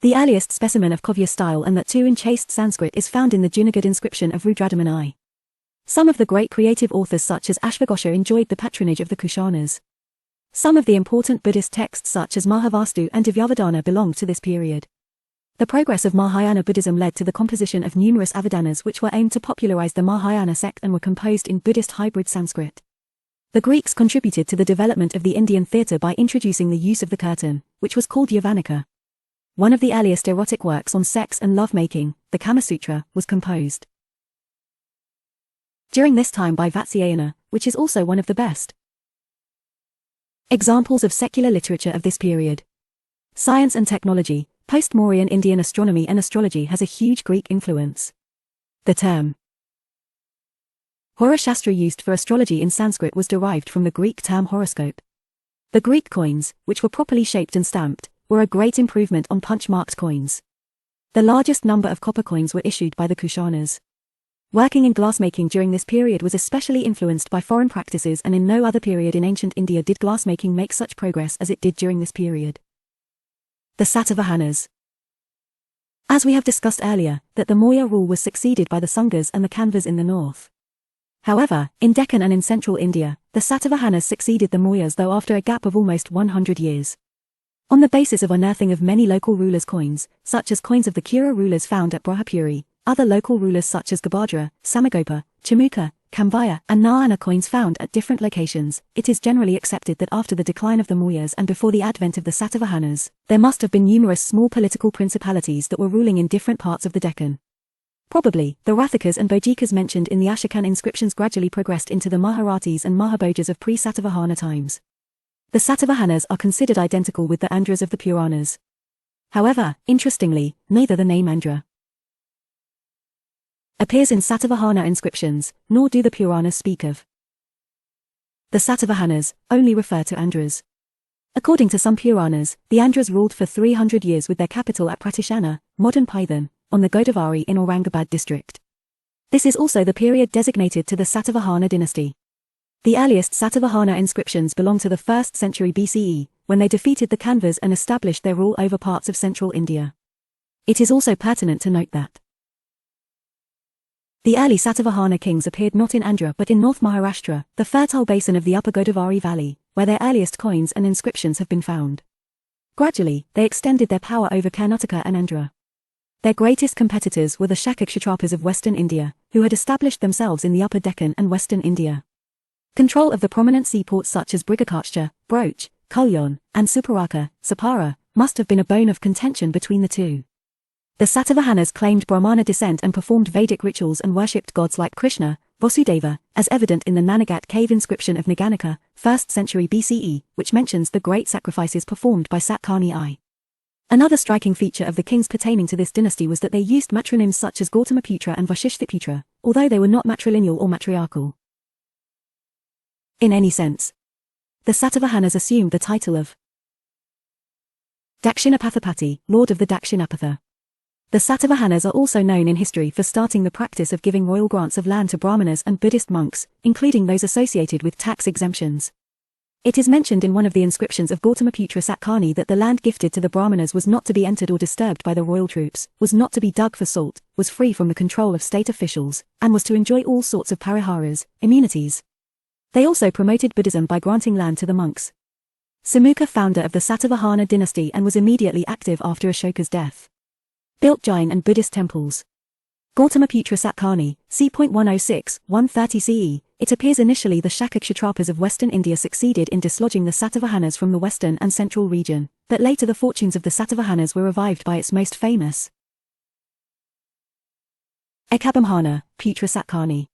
The earliest specimen of Kavya style and that too in chaste Sanskrit is found in the Junagadh inscription of Rudradamani. Some of the great creative authors such as Ashvaghosha enjoyed the patronage of the Kushanas. Some of the important Buddhist texts such as Mahavastu and Divyavadana belonged to this period. The progress of Mahayana Buddhism led to the composition of numerous Avadanas which were aimed to popularize the Mahayana sect and were composed in Buddhist hybrid Sanskrit. The Greeks contributed to the development of the Indian theatre by introducing the use of the curtain, which was called Yavanika. One of the earliest erotic works on sex and love-making, the Kama Sutra, was composed during this time by Vatsyayana, which is also one of the best examples of secular literature of this period. Science and technology. Post-Mauryan Indian astronomy and astrology has a huge Greek influence. The term Horoshastra used for astrology in Sanskrit was derived from the Greek term horoscope. The Greek coins, which were properly shaped and stamped, were a great improvement on punch-marked coins. The largest number of copper coins were issued by the Kushanas. Working in glassmaking during this period was especially influenced by foreign practices, and in no other period in ancient India did glassmaking make such progress as it did during this period. The Satavahanas. As we have discussed earlier, that the Maurya rule was succeeded by the Sungas and the Kanvas in the north. However, in Deccan and in central India, the Satavahanas succeeded the Mauryas, though after a gap of almost 100 years. On the basis of unearthing of many local rulers' coins, such as coins of the Kura rulers found at Brahapuri, other local rulers such as Gabhadra, Samagopa, Chamukha, Kamvaya, and Narayana coins found at different locations, it is generally accepted that after the decline of the Mauryas and before the advent of the Satavahanas, there must have been numerous small political principalities that were ruling in different parts of the Deccan. Probably, the Rathikas and Bojikas mentioned in the Ashokan inscriptions gradually progressed into the Maharathis and Mahabhojas of pre-Satavahana times. The Satavahanas are considered identical with the Andhras of the Puranas. However, interestingly, neither the name Andhra appears in Satavahana inscriptions, nor do the Puranas speak of the Satavahanas, only refer to Andhras. According to some Puranas, the Andhras ruled for 300 years with their capital at Pratishana, modern Paithan, on the Godavari in Aurangabad district. This is also the period designated to the Satavahana dynasty. The earliest Satavahana inscriptions belong to the 1st century BCE, when they defeated the Kanvas and established their rule over parts of central India. It is also pertinent to note that the early Satavahana kings appeared not in Andhra but in North Maharashtra, the fertile basin of the upper Godavari valley, where their earliest coins and inscriptions have been found. Gradually, they extended their power over Karnataka and Andhra. Their greatest competitors were the Shaka Kshatrapas of western India, who had established themselves in the upper Deccan and western India. Control of the prominent seaports such as Brigakarcha, Broach, Kulyon, and Suparaka, Sapara, must have been a bone of contention between the two. The Satavahanas claimed Brahmana descent and performed Vedic rituals and worshipped gods like Krishna, Vasudeva, as evident in the Nanagat cave inscription of Naganika, 1st century BCE, which mentions the great sacrifices performed by Satkani I. Another striking feature of the kings pertaining to this dynasty was that they used matronyms such as Gautamiputra and Vasishthaputra, although they were not matrilineal or matriarchal in any sense. The Satavahanas assumed the title of Dakshinapathapati, Lord of the Dakshinapatha. The Satavahanas are also known in history for starting the practice of giving royal grants of land to Brahmanas and Buddhist monks, including those associated with tax exemptions. It is mentioned in one of the inscriptions of Gautamiputra Satkani that the land gifted to the Brahmanas was not to be entered or disturbed by the royal troops, was not to be dug for salt, was free from the control of state officials, and was to enjoy all sorts of pariharas, immunities. They also promoted Buddhism by granting land to the monks. Samukha, founder of the Satavahana dynasty and was immediately active after Ashoka's death, built Jain and Buddhist temples. Gautamiputra Satkani, c. 130 CE, it appears initially the Shaka Kshatrapas of western India succeeded in dislodging the Satavahanas from the western and central region, but later the fortunes of the Satavahanas were revived by its most famous Ekabamhana, Putra Satkani,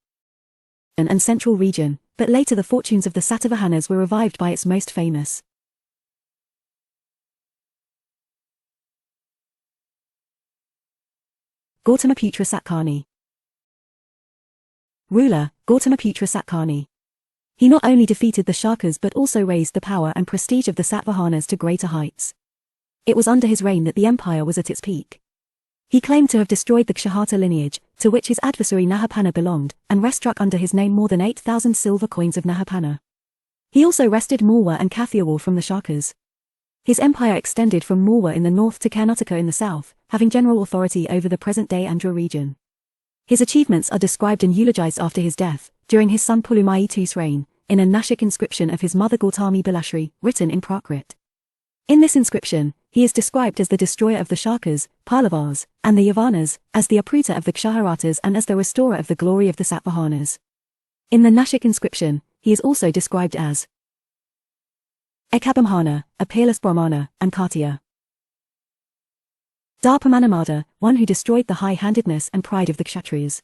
and central region, but later the fortunes of the Satavahanas were revived by its most famous Gautamiputra Satkani. Ruler, Gautamiputra Satkani. He not only defeated the Shakas but also raised the power and prestige of the Satavahanas to greater heights. It was under his reign that the empire was at its peak. He claimed to have destroyed the Kshahata lineage, to which his adversary Nahapana belonged, and wrest under his name more than 8,000 silver coins of Nahapana. He also wrested Malwa and Kathiawar from the Shakas. His empire extended from Malwa in the north to Karnataka in the south, having general authority over the present-day Andhra region. His achievements are described and eulogized after his death, during his son Pulumayi II's reign, in a Nashik inscription of his mother Gautami Bilashri, written in Prakrit. In this inscription, he is described as the destroyer of the Shakas, Pallavas, and the Yavanas, as the uprooter of the Kshaharatas and as the restorer of the glory of the Satavahanas. In the Nashik inscription, he is also described as Ekabamhana, a peerless Brahmana, and Kartiya Darpamanamada, one who destroyed the high-handedness and pride of the Kshatriyas.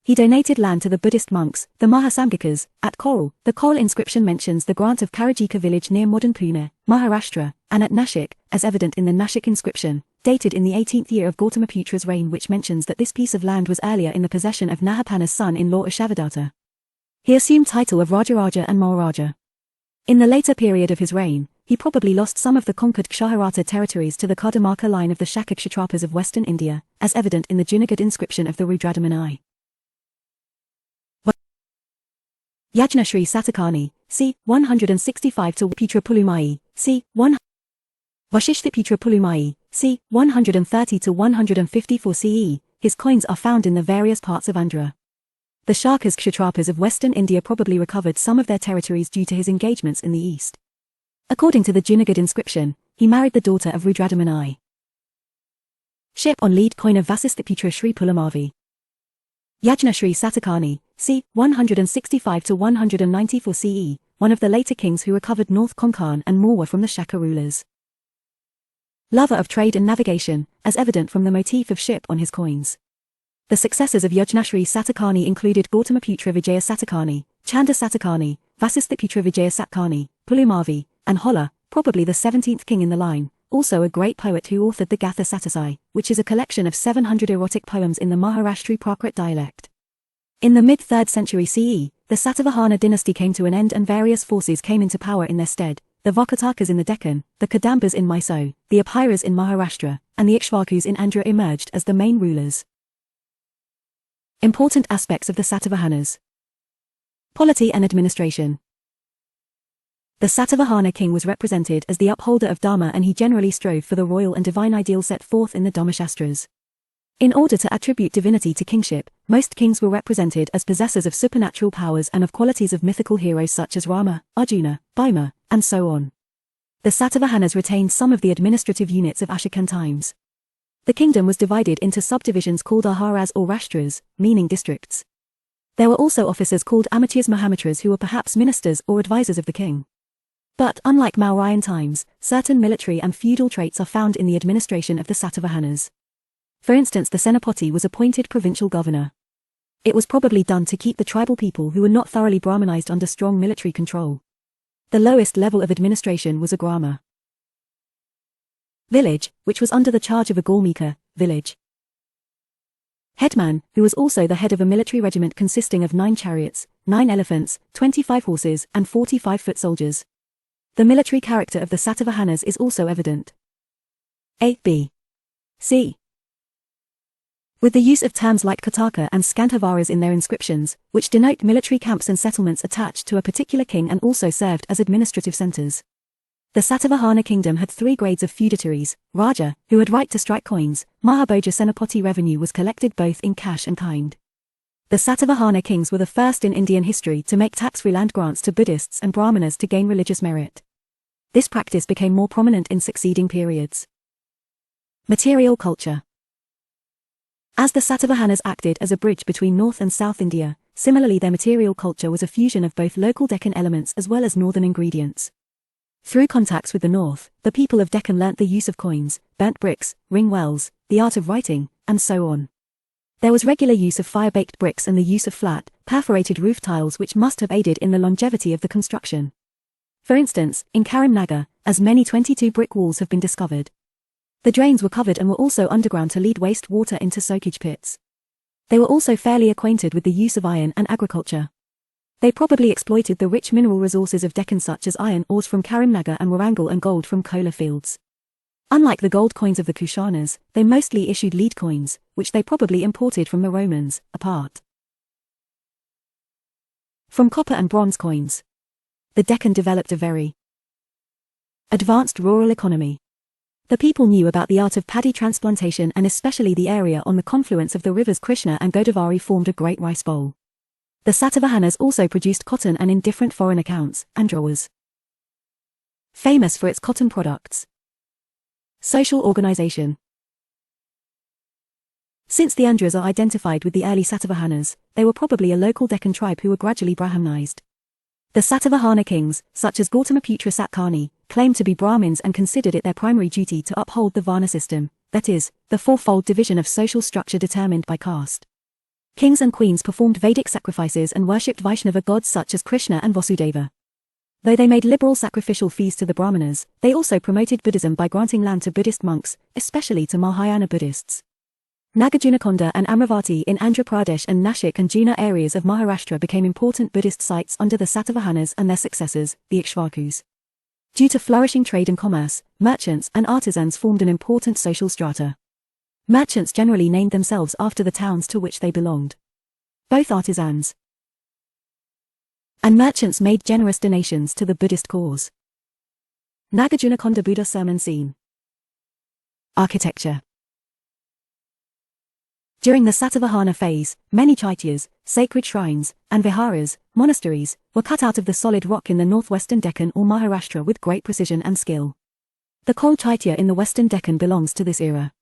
He donated land to the Buddhist monks, the Mahasamgikas, at Koral. The Koral inscription mentions the grant of Karajika village near modern Pune, Maharashtra, and at Nashik, as evident in the Nashik inscription, dated in the 18th year of Gautamiputra's reign, which mentions that this piece of land was earlier in the possession of Nahapana's son-in-law Ashavadatta. He assumed title of Rajaraja and Maharaja. In the later period of his reign, he probably lost some of the conquered Kshatriyat territories to the Kardamarka line of the Shaka Kshatrapas of western India, as evident in the Junagadh inscription of the Rudradamani. Yajnashri Satakani, c. 165 to Putra Pulumai, c. 1 Vashishthaputra Pulumai, c. 130 to 154 CE. His coins are found in the various parts of Andhra. The Shakas Kshatrapas of western India probably recovered some of their territories due to his engagements in the east. According to the Junagadh inscription, he married the daughter of Rudradamani. Ship on lead coin of Vasisthaputra Sri Pulamavi. Yajnashri Satakani, c. 165 to 194 CE, one of the later kings who recovered North Konkan and Morwa from the Shaka rulers. Lover of trade and navigation, as evident from the motif of ship on his coins. The successors of Yajnashri Satakani included Gautamaputra Vijaya Satakani, Chanda Satakani, Vasisthaputra Vijaya Satakani, Pulumavi, and Holla, probably the 17th king in the line, also a great poet who authored the Gatha Satasai, which is a collection of 700 erotic poems in the Maharashtri Prakrit dialect. In the mid-3rd century CE, the Satavahana dynasty came to an end and various forces came into power in their stead, the Vakatakas in the Deccan, the Kadambas in Mysore, the Abhiras in Maharashtra, and the Ikshvakus in Andhra emerged as the main rulers. Important aspects of the Satavahanas. Polity and administration. The Satavahana king was represented as the upholder of Dharma, and he generally strove for the royal and divine ideal set forth in the Dharmashastras. In order to attribute divinity to kingship, most kings were represented as possessors of supernatural powers and of qualities of mythical heroes such as Rama, Arjuna, Bhima, and so on. The Satavahanas retained some of the administrative units of Ashokan times. The kingdom was divided into subdivisions called Aharas or Rashtras, meaning districts. There were also officers called Amatyas Mahamitras who were perhaps ministers or advisors of the king. But unlike Mauryan times, certain military and feudal traits are found in the administration of the Satavahanas. For instance, the Senapati was appointed provincial governor. It was probably done to keep the tribal people who were not thoroughly Brahmanized under strong military control. The lowest level of administration was a grama. Village, which was under the charge of a Golmika, village. Headman, who was also the head of a military regiment consisting of 9 chariots, 9 elephants, 25 horses, and 45 foot soldiers. The military character of the Satavahanas is also evident. A. B. C. With the use of terms like Kataka and Skandhavaras in their inscriptions, which denote military camps and settlements attached to a particular king and also served as administrative centers. The Satavahana kingdom had 3 grades of feudatories: Raja, who had right to strike coins; Mahabhoja Senapati revenue was collected both in cash and kind. The Satavahana kings were the first in Indian history to make tax-free land grants to Buddhists and Brahmanas to gain religious merit. This practice became more prominent in succeeding periods. Material culture. As the Satavahanas acted as a bridge between North and South India, similarly their material culture was a fusion of both local Deccan elements as well as northern ingredients. Through contacts with the north, the people of Deccan learnt the use of coins, burnt bricks, ring wells, the art of writing, and so on. There was regular use of fire-baked bricks and the use of flat, perforated roof tiles which must have aided in the longevity of the construction. For instance, in Karimnagar, as many 22 brick walls have been discovered. The drains were covered and were also underground to lead waste water into soakage pits. They were also fairly acquainted with the use of iron and agriculture. They probably exploited the rich mineral resources of Deccan such as iron ores from Karimnagar and Warangal and gold from Kola fields. Unlike the gold coins of the Kushanas, they mostly issued lead coins, which they probably imported from the Romans, apart from copper and bronze coins. The Deccan developed a very advanced rural economy. The people knew about the art of paddy transplantation, and especially the area on the confluence of the rivers Krishna and Godavari formed a great rice bowl. The Satavahanas also produced cotton, and in different foreign accounts, Andhra was famous for its cotton products. Social organization. Since the Andhras are identified with the early Satavahanas, they were probably a local Deccan tribe who were gradually Brahmanized. The Satavahana kings, such as Gautamaputra Satkani, claimed to be Brahmins and considered it their primary duty to uphold the Varna system, that is, the fourfold division of social structure determined by caste. Kings and queens performed Vedic sacrifices and worshipped Vaishnava gods such as Krishna and Vasudeva. Though they made liberal sacrificial fees to the Brahmanas, they also promoted Buddhism by granting land to Buddhist monks, especially to Mahayana Buddhists. Nagarjunakonda and Amravati in Andhra Pradesh and Nashik and Juna areas of Maharashtra became important Buddhist sites under the Satavahanas and their successors, the Ikshvakus. Due to flourishing trade and commerce, merchants and artisans formed an important social strata. Merchants generally named themselves after the towns to which they belonged. Both artisans and merchants made generous donations to the Buddhist cause. Nagarjunakonda Buddha Sermon Scene. Architecture. During the Satavahana phase, many chaityas, sacred shrines, and viharas, monasteries, were cut out of the solid rock in the northwestern Deccan or Maharashtra with great precision and skill. The Kol Chaitya in the western Deccan belongs to this era.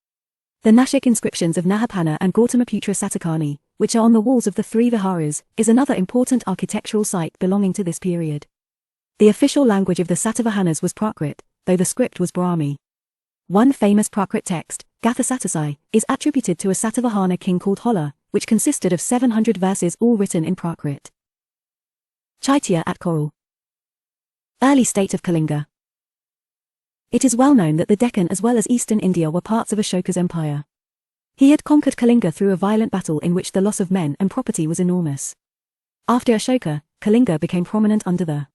The Nashik inscriptions of Nahapana and Gautamaputra Satakani, which are on the walls of the three viharas, is another important architectural site belonging to this period. The official language of the Satavahanas was Prakrit, though the script was Brahmi. One famous Prakrit text, Gathasatasai, is attributed to a Satavahana king called Holla, which consisted of 700 verses all written in Prakrit. Chaitya at Koral. Early state of Kalinga. It is well known that the Deccan as well as eastern India were parts of Ashoka's empire. He had conquered Kalinga through a violent battle in which the loss of men and property was enormous. After Ashoka, Kalinga became prominent under the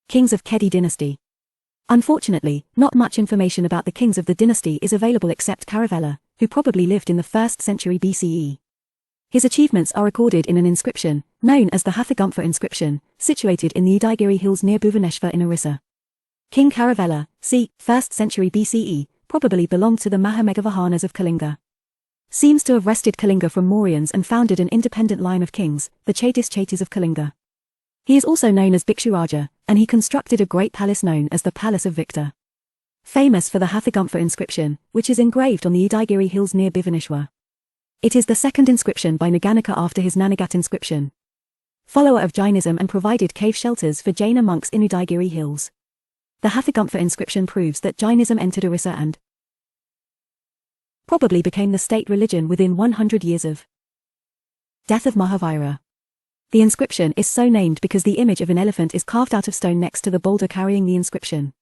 kings of Kedi dynasty. Unfortunately, not much information about the kings of the dynasty is available except Caravella, who probably lived in the 1st century BCE. His achievements are recorded in an inscription, known as the Hathagumpha inscription, situated in the Udaigiri hills near Bhuvaneshwar in Orissa. King Caravella, c. 1st century BCE, probably belonged to the Mahamegavahanas of Kalinga. Seems to have wrested Kalinga from Mauryans and founded an independent line of kings, the Chaitis of Kalinga. He is also known as Bhikshuraja, and he constructed a great palace known as the Palace of Victor. Famous for the Hathagumpha inscription, which is engraved on the Udaigiri hills near Bhuvaneshwar. It is the second inscription by Naganika after his Nanagat inscription. Follower of Jainism and provided cave shelters for Jaina monks in Udaigiri hills. The Hathagumpha inscription proves that Jainism entered Orissa and probably became the state religion within 100 years of death of Mahavira. The inscription is so named because the image of an elephant is carved out of stone next to the boulder carrying the inscription.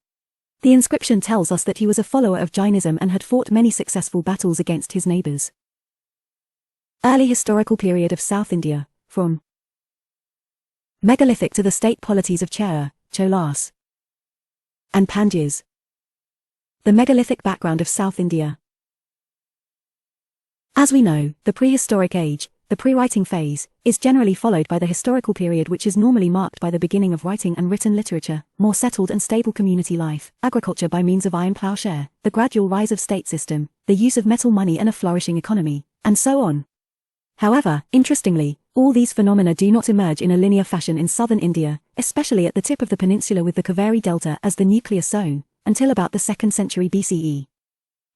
The inscription tells us that he was a follower of Jainism and had fought many successful battles against his neighbors. Early historical period of South India, from megalithic to the state polities of Chera, Cholas, and Pandyas. The megalithic background of South India. As we know, the prehistoric age, the pre-writing phase, is generally followed by the historical period, which is normally marked by the beginning of writing and written literature, more settled and stable community life, agriculture by means of iron plowshare, the gradual rise of state system, the use of metal money and a flourishing economy, and so on. However, interestingly, all these phenomena do not emerge in a linear fashion in southern India, especially at the tip of the peninsula with the Kaveri Delta as the nucleus zone, until about the 2nd century BCE.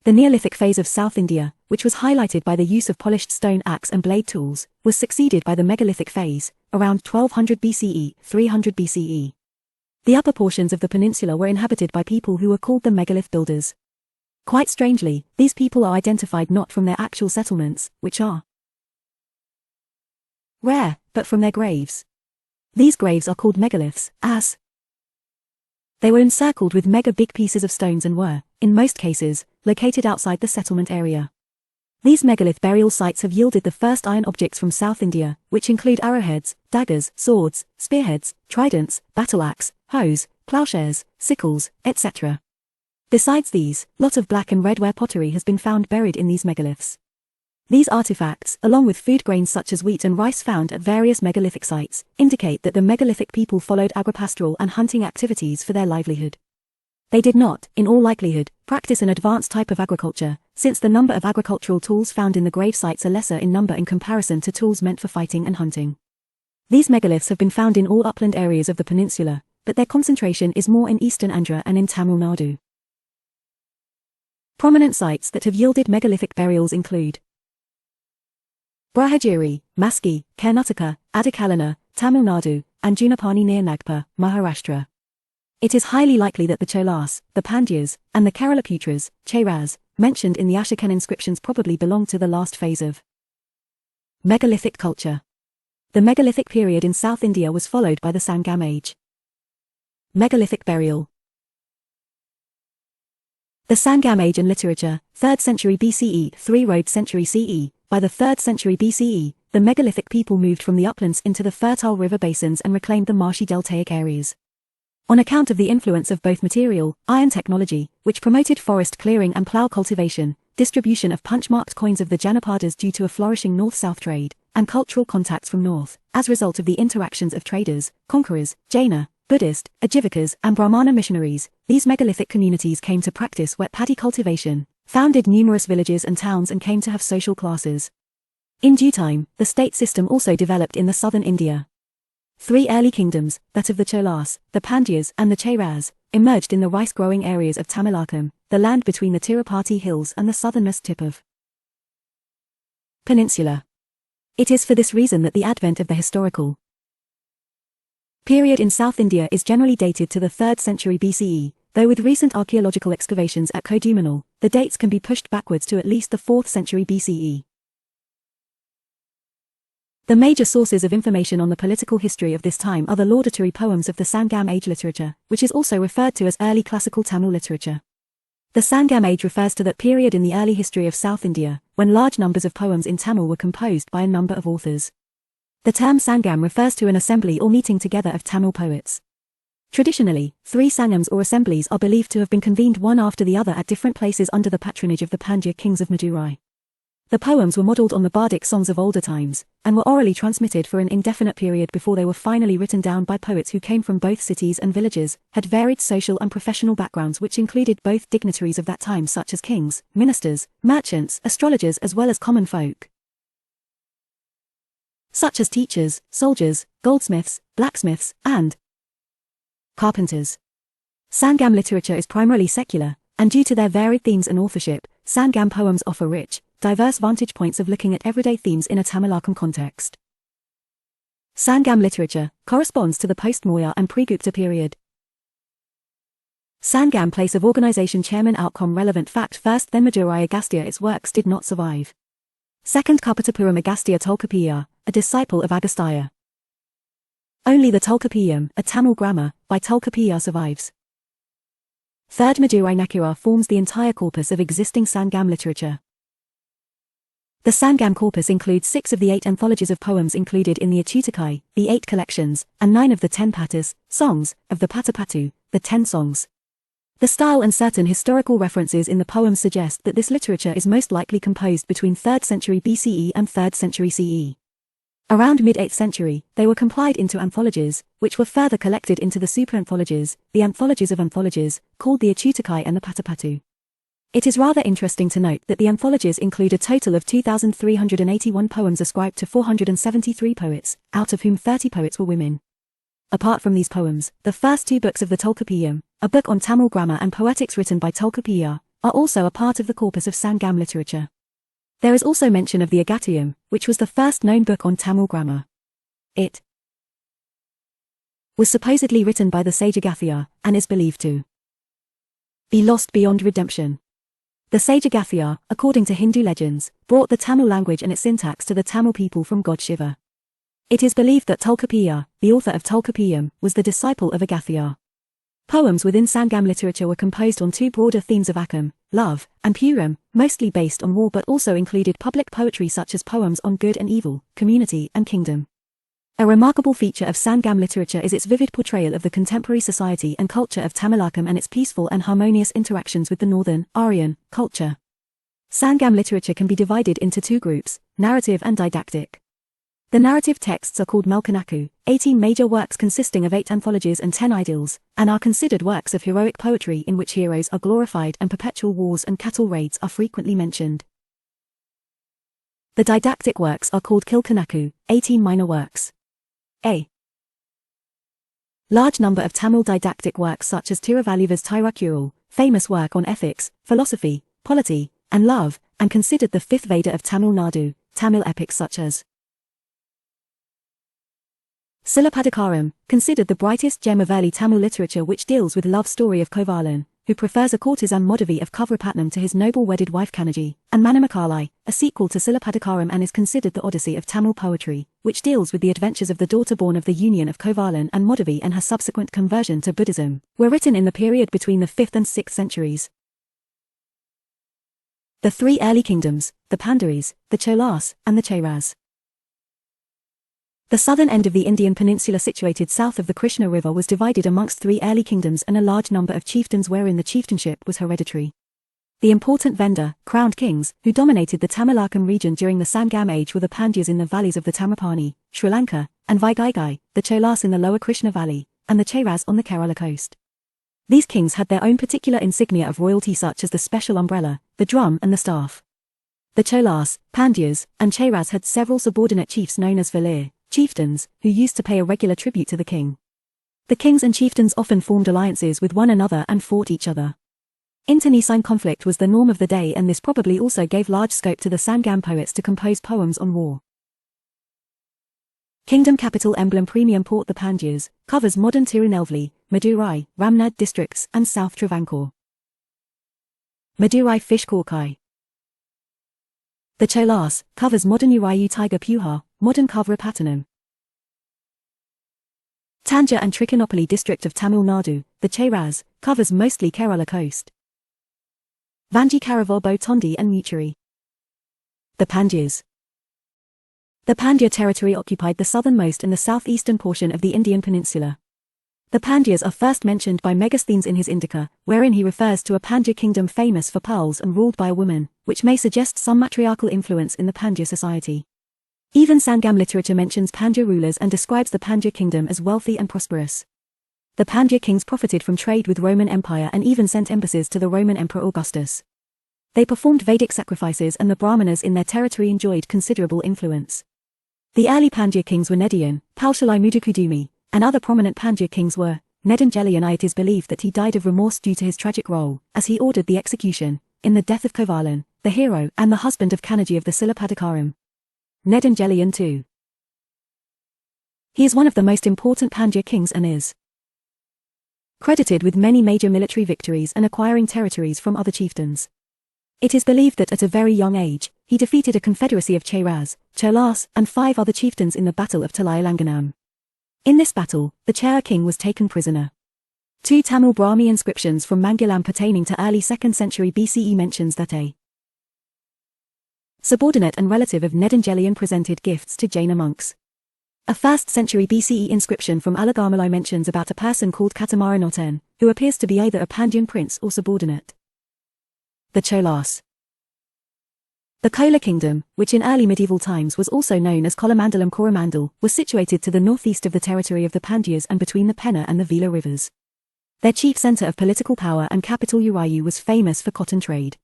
The Neolithic phase of South India, which was highlighted by the use of polished stone axe and blade tools, was succeeded by the megalithic phase, around 1200 BCE, 300 BCE. The upper portions of the peninsula were inhabited by people who were called the megalith builders. Quite strangely, these people are identified not from their actual settlements, which are rare, but from their graves. These graves are called megaliths, as they were encircled with mega big pieces of stones and were, in most cases, located outside the settlement area. These megalith burial sites have yielded the first iron objects from South India, which include arrowheads, daggers, swords, spearheads, tridents, battle axe, hoes, plowshares, sickles, etc. Besides these, lot of black and red ware pottery has been found buried in these megaliths. These artifacts, along with food grains such as wheat and rice found at various megalithic sites, indicate that the megalithic people followed agripastoral and hunting activities for their livelihood. They did not, in all likelihood, practice an advanced type of agriculture, since the number of agricultural tools found in the grave sites are lesser in number in comparison to tools meant for fighting and hunting. These megaliths have been found in all upland areas of the peninsula, but their concentration is more in eastern Andhra and in Tamil Nadu. Prominent sites that have yielded megalithic burials include Brahagiri, Maski, Karnataka, Adikalana, Tamil Nadu, and Junapani near Nagpur, Maharashtra. It is highly likely that the Cholas, the Pandyas, and the Keralaputras, Cheras, mentioned in the Ashokan inscriptions probably belonged to the last phase of megalithic culture. The megalithic period in South India was followed by the Sangam age. Megalithic burial. The Sangam Age and Literature, 3rd century BCE, 3rd century CE. By the 3rd century BCE, the megalithic people moved from the uplands into the fertile river basins and reclaimed the marshy deltaic areas. On account of the influence of both material, iron technology, which promoted forest clearing and plough cultivation, distribution of punch-marked coins of the Janapadas due to a flourishing north-south trade, and cultural contacts from north, as a result of the interactions of traders, conquerors, Jaina, Buddhist, Ajivikas, and Brahmana missionaries, these megalithic communities came to practice wet paddy cultivation, founded numerous villages and towns and came to have social classes. In due time, the state system also developed in the southern India. 3 early kingdoms, that of the Cholas, the Pandyas, and the Chairas, emerged in the rice-growing areas of Tamilakam, the land between the Tirupati hills and the southernmost tip of Peninsula. It is for this reason that the advent of the historical period in South India is generally dated to the 3rd century BCE, though with recent archaeological excavations at Kodumanal, the dates can be pushed backwards to at least the 4th century BCE. The major sources of information on the political history of this time are the laudatory poems of the Sangam Age literature, which is also referred to as early classical Tamil literature. The Sangam Age refers to that period in the early history of South India, when large numbers of poems in Tamil were composed by a number of authors. The term Sangam refers to an assembly or meeting together of Tamil poets. Traditionally, 3 Sangams or assemblies are believed to have been convened one after the other at different places under the patronage of the Pandya kings of Madurai. The poems were modelled on the bardic songs of older times, and were orally transmitted for an indefinite period before they were finally written down by poets who came from both cities and villages, had varied social and professional backgrounds which included both dignitaries of that time such as kings, ministers, merchants, astrologers as well as common folk, such as teachers, soldiers, goldsmiths, blacksmiths, and carpenters. Sangam literature is primarily secular, and due to their varied themes and authorship, Sangam poems offer rich, diverse vantage points of looking at everyday themes in a Tamilakam context. Sangam literature corresponds to the post-Maurya and pre-Gupta period. Sangam place of organization chairman outcome relevant fact first then Madurai Agastya its works did not survive. Second Kapatapuram Agastya Tolkapiya, a disciple of Agastya. Only the Tolkapiyam, a Tamil grammar, by Tolkapiya survives. Third Madurai Nakira forms the entire corpus of existing Sangam literature. The Sangam corpus includes 6 of the 8 anthologies of poems included in the Achutakai, the 8 collections, and 9 of the 10 patas, songs, of the Patapatu, the 10 songs. The style and certain historical references in the poems suggest that this literature is most likely composed between 3rd century BCE and 3rd century CE. Around mid-8th century, they were compiled into anthologies, which were further collected into the super-anthologies, the anthologies of anthologies, called the Achutakai and the Patapatu. It is rather interesting to note that the anthologies include a total of 2,381 poems ascribed to 473 poets, out of whom 30 poets were women. Apart from these poems, the first 2 books of the Tolkapiyam, a book on Tamil grammar and poetics written by Tolkapiya, are also a part of the corpus of Sangam literature. There is also mention of the Agathayam, which was the first known book on Tamil grammar. It was supposedly written by the sage Agathya, and is believed to be lost beyond redemption. The sage Agathya, according to Hindu legends, brought the Tamil language and its syntax to the Tamil people from god Shiva. It is believed that Tolkapiya, the author of Tolkapiyam, was the disciple of Agathya. Poems within Sangam literature were composed on 2 broader themes of Akam, love, and Puram, mostly based on war but also included public poetry such as poems on good and evil, community and kingdom. A remarkable feature of Sangam literature is its vivid portrayal of the contemporary society and culture of Tamilakam and its peaceful and harmonious interactions with the northern, Aryan, culture. Sangam literature can be divided into 2 groups, narrative and didactic. The narrative texts are called Melkanaku, 18 major works consisting of 8 anthologies and 10 idyls, and are considered works of heroic poetry in which heroes are glorified and perpetual wars and cattle raids are frequently mentioned. The didactic works are called Kilkanaku, 18 minor works. A large number of Tamil didactic works such as Tiruvalluvar's Tirukural, famous work on ethics, philosophy, polity, and love, and considered the 5th Veda of Tamil Nadu, Tamil epics such as Silapadikaram, considered the brightest gem of early Tamil literature which deals with love story of Kovalan, who prefers a courtesan Madhavi of Kavrapatnam to his noble wedded wife Kanaji, and Manamakalai, a sequel to Silapadikaram and is considered the Odyssey of Tamil poetry, which deals with the adventures of the daughter born of the union of Kovalan and Madhavi and her subsequent conversion to Buddhism, were written in the period between the 5th and 6th centuries. The three early kingdoms, the Pandya's, the Cholas, and the Chairas. The southern end of the Indian peninsula situated south of the Krishna River was divided amongst three early kingdoms and a large number of chieftains wherein the chieftainship was hereditary. The important Venda, crowned kings, who dominated the Tamilakam region during the Sangam age were the Pandyas in the valleys of the Tamrapanni, Sri Lanka, and Vaigai, the Cholas in the lower Krishna valley, and the Chairas on the Kerala coast. These kings had their own particular insignia of royalty such as the special umbrella, the drum and the staff. The Cholas, Pandyas, and Chairas had several subordinate chiefs known as Valir, chieftains, who used to pay a regular tribute to the king. The kings and chieftains often formed alliances with one another and fought each other. Internecine conflict was the norm of the day, and this probably also gave large scope to the Sangam poets to compose poems on war. Kingdom capital emblem premium port. The Pandyas covers modern Tirunelveli, Madurai, Ramnad districts and South Travancore. Madurai fish Korkai. The Cholas covers modern Urayu Tiger Puha, modern Kavrapattanam. Tanja and Trichinopoly district of Tamil Nadu. The Chairas covers mostly Kerala coast. Vanji Karavolbo Tondi and Muchuri. The Pandyas. The Pandya territory occupied the southernmost and the southeastern portion of the Indian peninsula. The Pandyas are first mentioned by Megasthenes in his Indica, wherein he refers to a Pandya kingdom famous for pearls and ruled by a woman, which may suggest some matriarchal influence in the Pandya society. Even Sangam literature mentions Pandya rulers and describes the Pandya kingdom as wealthy and prosperous. The Pandya kings profited from trade with Roman Empire and even sent embassies to the Roman Emperor Augustus. They performed Vedic sacrifices and the Brahmanas in their territory enjoyed considerable influence. The early Pandya kings were Nediyan, Palshalai Mudukudumi, and other prominent Pandya kings were Nedanjelian. It is believed that he died of remorse due to his tragic role, as he ordered the execution, in the death of Kovalan, the hero and the husband of Kanaji of the Silapadikaram. Nedanjelian too. He is one of the most important Pandya kings and is credited with many major military victories and acquiring territories from other chieftains. It is believed that at a very young age, he defeated a confederacy of Chairas, Cholas, and 5 other chieftains in the Battle of Talayalanganam. In this battle, the Chaira king was taken prisoner. 2 Tamil Brahmi inscriptions from Mangalam pertaining to early 2nd century BCE mentions that a subordinate and relative of Nedanjelian presented gifts to Jaina monks. A 1st century BCE inscription from Alagamalai mentions about a person called Katamaranoten, who appears to be either a Pandyan prince or subordinate. The Cholas. The Chola kingdom, which in early medieval times was also known as Kolamandalam Coromandel, was situated to the northeast of the territory of the Pandyas and between the Penna and the Vila rivers. Their chief centre of political power and capital Urayu was famous for cotton trade.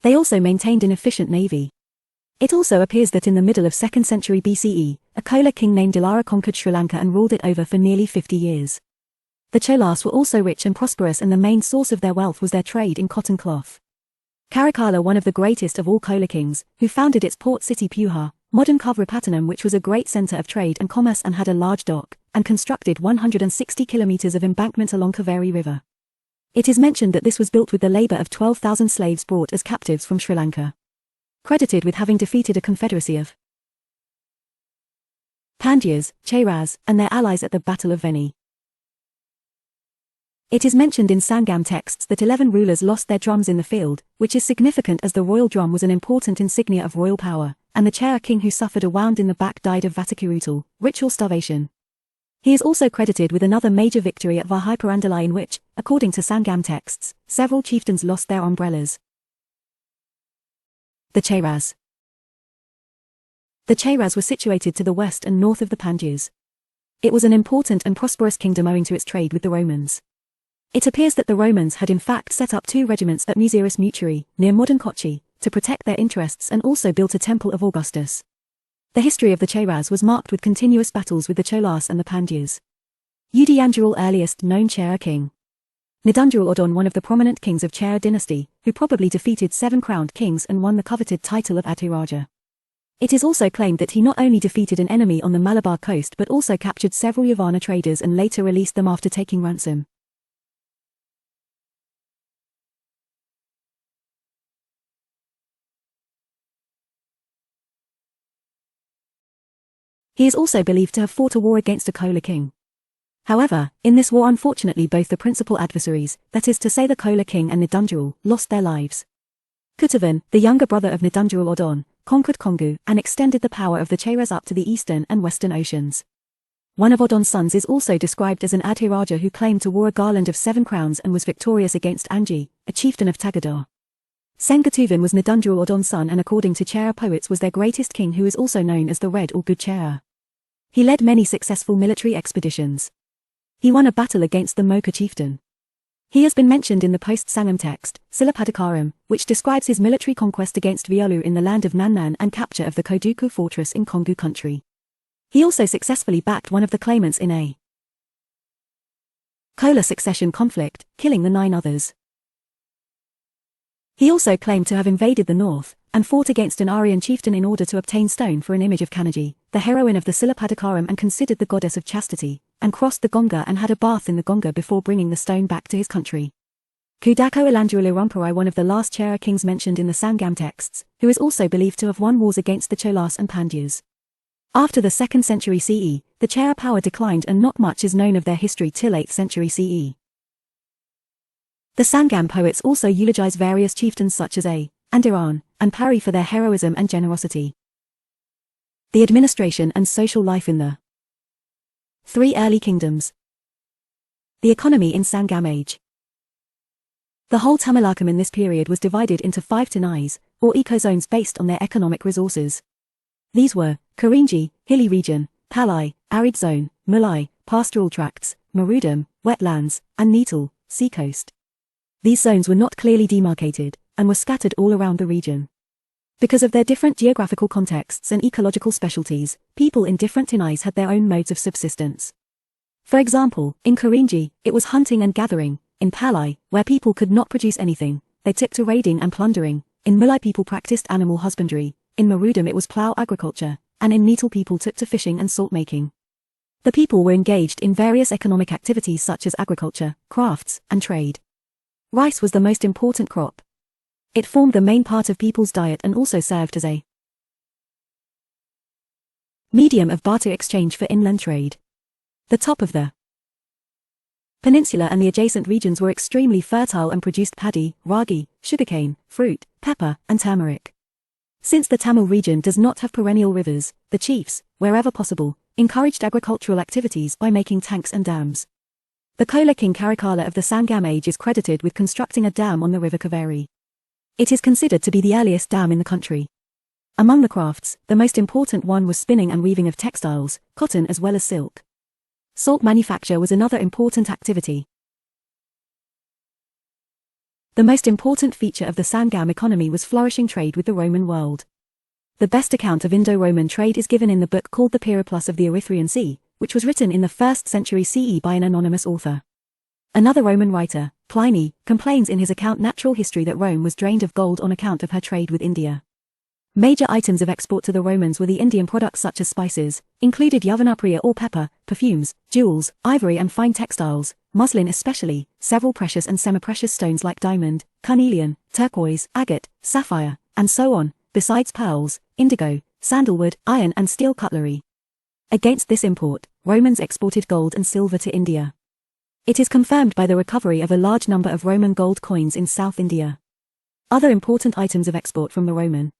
They also maintained an efficient navy. It also appears that in the middle of 2nd century BCE, a Chola king named Dilara conquered Sri Lanka and ruled it over for nearly 50 years. The Cholas were also rich and prosperous, and the main source of their wealth was their trade in cotton cloth. Karakala, one of the greatest of all Chola kings, who founded its port city Puha, modern Kavrapattanam, which was a great centre of trade and commerce and had a large dock, and constructed 160 kilometres of embankment along Kaveri River. It is mentioned that this was built with the labour of 12,000 slaves brought as captives from Sri Lanka. Credited with having defeated a confederacy of Pandyas, Chairas, and their allies at the Battle of Veni. It is mentioned in Sangam texts that 11 rulers lost their drums in the field, which is significant as the royal drum was an important insignia of royal power, and the Chaira king who suffered a wound in the back died of vatakirutal, ritual starvation. He is also credited with another major victory at Vahaiparandalai, in which, according to Sangam texts, several chieftains lost their umbrellas. The Chairas. The Chairas were situated to the west and north of the Pandyas. It was an important and prosperous kingdom owing to its trade with the Romans. It appears that the Romans had in fact set up 2 regiments at Muziris Muchuri, near modern Kochi, to protect their interests, and also built a temple of Augustus. The history of the Chairas was marked with continuous battles with the Cholas and the Pandyas. Udayanjarul, earliest known Chaira king. Nidunjarul Odon, one of the prominent kings of Chaira dynasty, who probably defeated 7 crowned kings and won the coveted title of Adhiraja. It is also claimed that he not only defeated an enemy on the Malabar coast but also captured several Yavana traders and later released them after taking ransom. He is also believed to have fought a war against a Chola king. However, in this war unfortunately both the principal adversaries, that is to say the Chola king and Nidunjarul, lost their lives. Kutuvan, the younger brother of Nidundurul-Odon, conquered Kongu and extended the power of the Cheras up to the eastern and western oceans. One of Odon's sons is also described as an Adhiraja who claimed to wore a garland of 7 crowns and was victorious against Anji, a chieftain of Tagadar. Sengutuvan was Nidundurul-Odon's son and according to Chera poets was their greatest king who is also known as the Red or Good Chera. He led many successful military expeditions. He won a battle against the Mocha chieftain. He has been mentioned in the post-Sangam text, Silapadikaram, which describes his military conquest against Violu in the land of Nannan and capture of the Koduku fortress in Kongu country. He also successfully backed one of the claimants in a Kola succession conflict, killing the 9 others. He also claimed to have invaded the north, and fought against an Aryan chieftain in order to obtain stone for an image of Kanaji, the heroine of the Silapadikaram and considered the goddess of chastity, and crossed the Ganga and had a bath in the Ganga before bringing the stone back to his country. Kudako Ilandulirumparai, one of the last Chera kings mentioned in the Sangam texts, who is also believed to have won wars against the Cholas and Pandyas. After the 2nd century CE, the Chera power declined and not much is known of their history till 8th century CE. The Sangam poets also eulogize various chieftains such as Andiran, and Pari for their heroism and generosity. The administration and social life in the 3 early kingdoms. The economy in Sangam age. The whole Tamilakam in this period was divided into 5 tanais, or ecozones based on their economic resources. These were Karinji, hilly region, Palai, arid zone, Mulai, pastoral tracts, Marudam, wetlands, and Neetal, seacoast. These zones were not clearly demarcated, and were scattered all around the region. Because of their different geographical contexts and ecological specialties, people in different tanais had their own modes of subsistence. For example, in Karinji, it was hunting and gathering; in Palai, where people could not produce anything, they took to raiding and plundering; in Mulai people practiced animal husbandry; in Marudam it was plough agriculture, and in Neetal people took to fishing and salt making. The people were engaged in various economic activities such as agriculture, crafts, and trade. Rice was the most important crop. It formed the main part of people's diet and also served as a medium of barter exchange for inland trade. The top of the peninsula and the adjacent regions were extremely fertile and produced paddy, ragi, sugarcane, fruit, pepper, and turmeric. Since the Tamil region does not have perennial rivers, the chiefs, wherever possible, encouraged agricultural activities by making tanks and dams. The Kola king Karikala of the Sangam age is credited with constructing a dam on the river Kaveri. It is considered to be the earliest dam in the country. Among the crafts, the most important one was spinning and weaving of textiles, cotton as well as silk. Salt manufacture was another important activity. The most important feature of the Sangam economy was flourishing trade with the Roman world. The best account of Indo-Roman trade is given in the book called The Periplus of the Erythraean Sea, which was written in the 1st century CE by an anonymous author. Another Roman writer, Pliny, complains in his account Natural History that Rome was drained of gold on account of her trade with India. Major items of export to the Romans were the Indian products such as spices, included Yavanapriya or pepper, perfumes, jewels, ivory and fine textiles, muslin especially, several precious and semi-precious stones like diamond, carnelian, turquoise, agate, sapphire, and so on, besides pearls, indigo, sandalwood, iron and steel cutlery. Against this import, Romans exported gold and silver to India. It is confirmed by the recovery of a large number of Roman gold coins in South India. Other important items of export from the Roman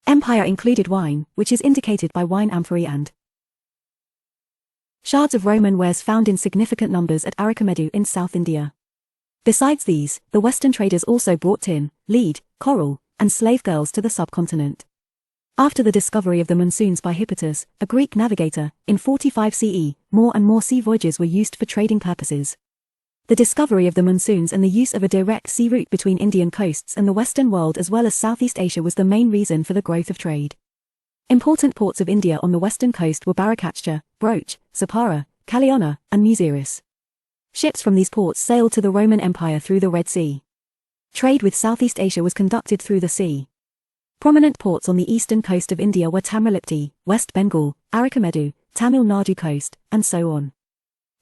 Empire included wine, which is indicated by wine amphorae and shards of Roman wares found in significant numbers at Arikamedu in South India. Besides these, the Western traders also brought tin, lead, coral, and slave girls to the subcontinent. After the discovery of the monsoons by Hippotas, a Greek navigator, in 45 CE, more and more sea voyages were used for trading purposes. The discovery of the monsoons and the use of a direct sea route between Indian coasts and the Western world as well as Southeast Asia was the main reason for the growth of trade. Important ports of India on the western coast were Barakachcha, Broach, Sapara, Kalyana, and Muziris. Ships from these ports sailed to the Roman Empire through the Red Sea. Trade with Southeast Asia was conducted through the sea. Prominent ports on the eastern coast of India were Tamralipti, West Bengal, Arikamedu, Tamil Nadu coast, and so on.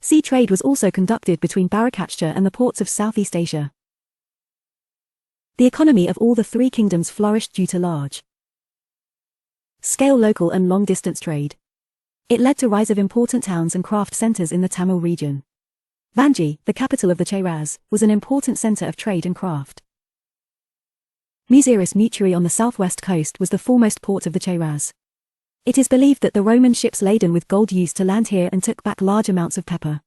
Sea trade was also conducted between Barakachcha and the ports of Southeast Asia. The economy of all the 3 kingdoms flourished due to large scale local and long-distance trade. It led to rise of important towns and craft centers in the Tamil region. Vanji, the capital of the Cheras, was an important center of trade and craft. Muziris Muturi on the southwest coast was the foremost port of the Cheras. It is believed that the Roman ships laden with gold used to land here and took back large amounts of pepper.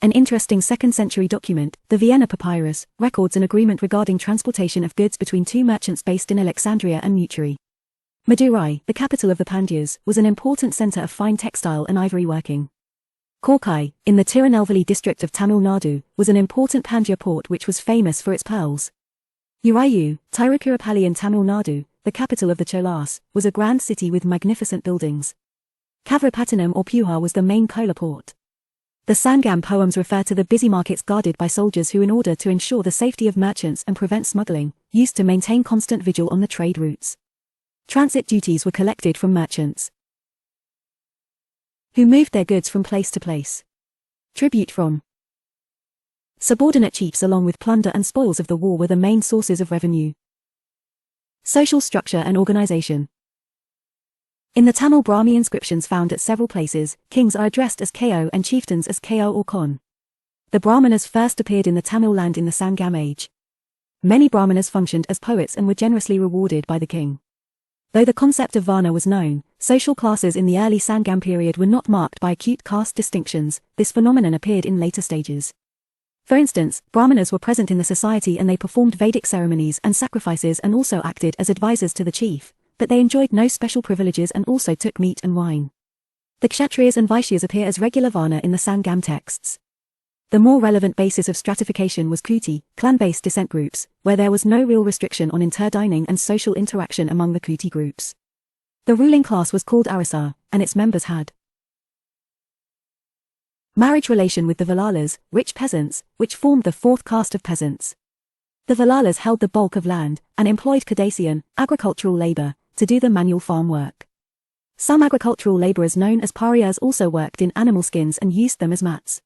An interesting 2nd century document, the Vienna Papyrus, records an agreement regarding transportation of goods between two merchants based in Alexandria and Muturi. Madurai, the capital of the Pandyas, was an important center of fine textile and ivory working. Korkai, in the Tirunelveli district of Tamil Nadu, was an important Pandya port which was famous for its pearls. Urayu, Tiruchirappalli in Tamil Nadu, the capital of the Cholas, was a grand city with magnificent buildings. Kavrapattanam or Puhar was the main cola port. The Sangam poems refer to the busy markets guarded by soldiers who, in order to ensure the safety of merchants and prevent smuggling, used to maintain constant vigil on the trade routes. Transit duties were collected from merchants who moved their goods from place to place. Tribute from subordinate chiefs along with plunder and spoils of the war were the main sources of revenue. Social structure and organization. In the Tamil Brahmi inscriptions found at several places, kings are addressed as Ko and chieftains as Ko or Kon. The Brahmanas first appeared in the Tamil land in the Sangam age. Many Brahmanas functioned as poets and were generously rewarded by the king. Though the concept of Varna was known, social classes in the early Sangam period were not marked by acute caste distinctions. This phenomenon appeared in later stages. For instance, Brahmanas were present in the society and they performed Vedic ceremonies and sacrifices and also acted as advisors to the chief, but they enjoyed no special privileges and also took meat and wine. The Kshatriyas and Vaishyas appear as regular Varna in the Sangam texts. The more relevant basis of stratification was Kuti, clan-based descent groups, where there was no real restriction on interdining and social interaction among the Kuti groups. The ruling class was called Arasar, and its members had marriage relation with the Valalas, rich peasants, which formed the fourth caste of peasants. The Valalas held the bulk of land, and employed Kadasian, agricultural labor, to do the manual farm work. Some agricultural laborers known as pariahs also worked in animal skins and used them as mats.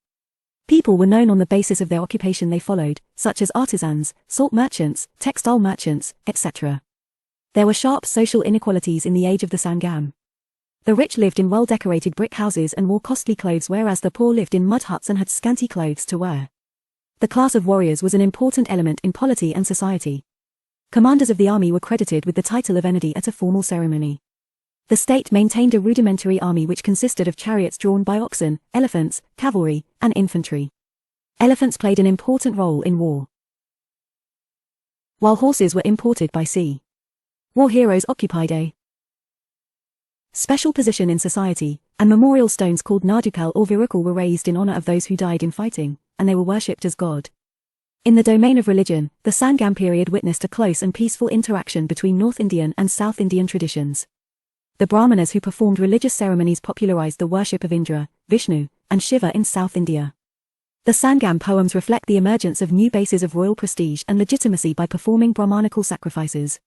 People were known on the basis of their occupation they followed, such as artisans, salt merchants, textile merchants, etc. There were sharp social inequalities in the age of the Sangam. The rich lived in well-decorated brick houses and wore costly clothes, whereas the poor lived in mud huts and had scanty clothes to wear. The class of warriors was an important element in polity and society. Commanders of the army were credited with the title of Enadi at a formal ceremony. The state maintained a rudimentary army which consisted of chariots drawn by oxen, elephants, cavalry, and infantry. Elephants played an important role in war, while horses were imported by sea. War heroes occupied a special position in society, and memorial stones called Nadukal or Virukal were raised in honor of those who died in fighting, and they were worshipped as god. In the domain of religion, the Sangam period witnessed a close and peaceful interaction between North Indian and South Indian traditions. The Brahmanas who performed religious ceremonies popularized the worship of Indra, Vishnu, and Shiva in South India. The Sangam poems reflect the emergence of new bases of royal prestige and legitimacy by performing Brahmanical sacrifices.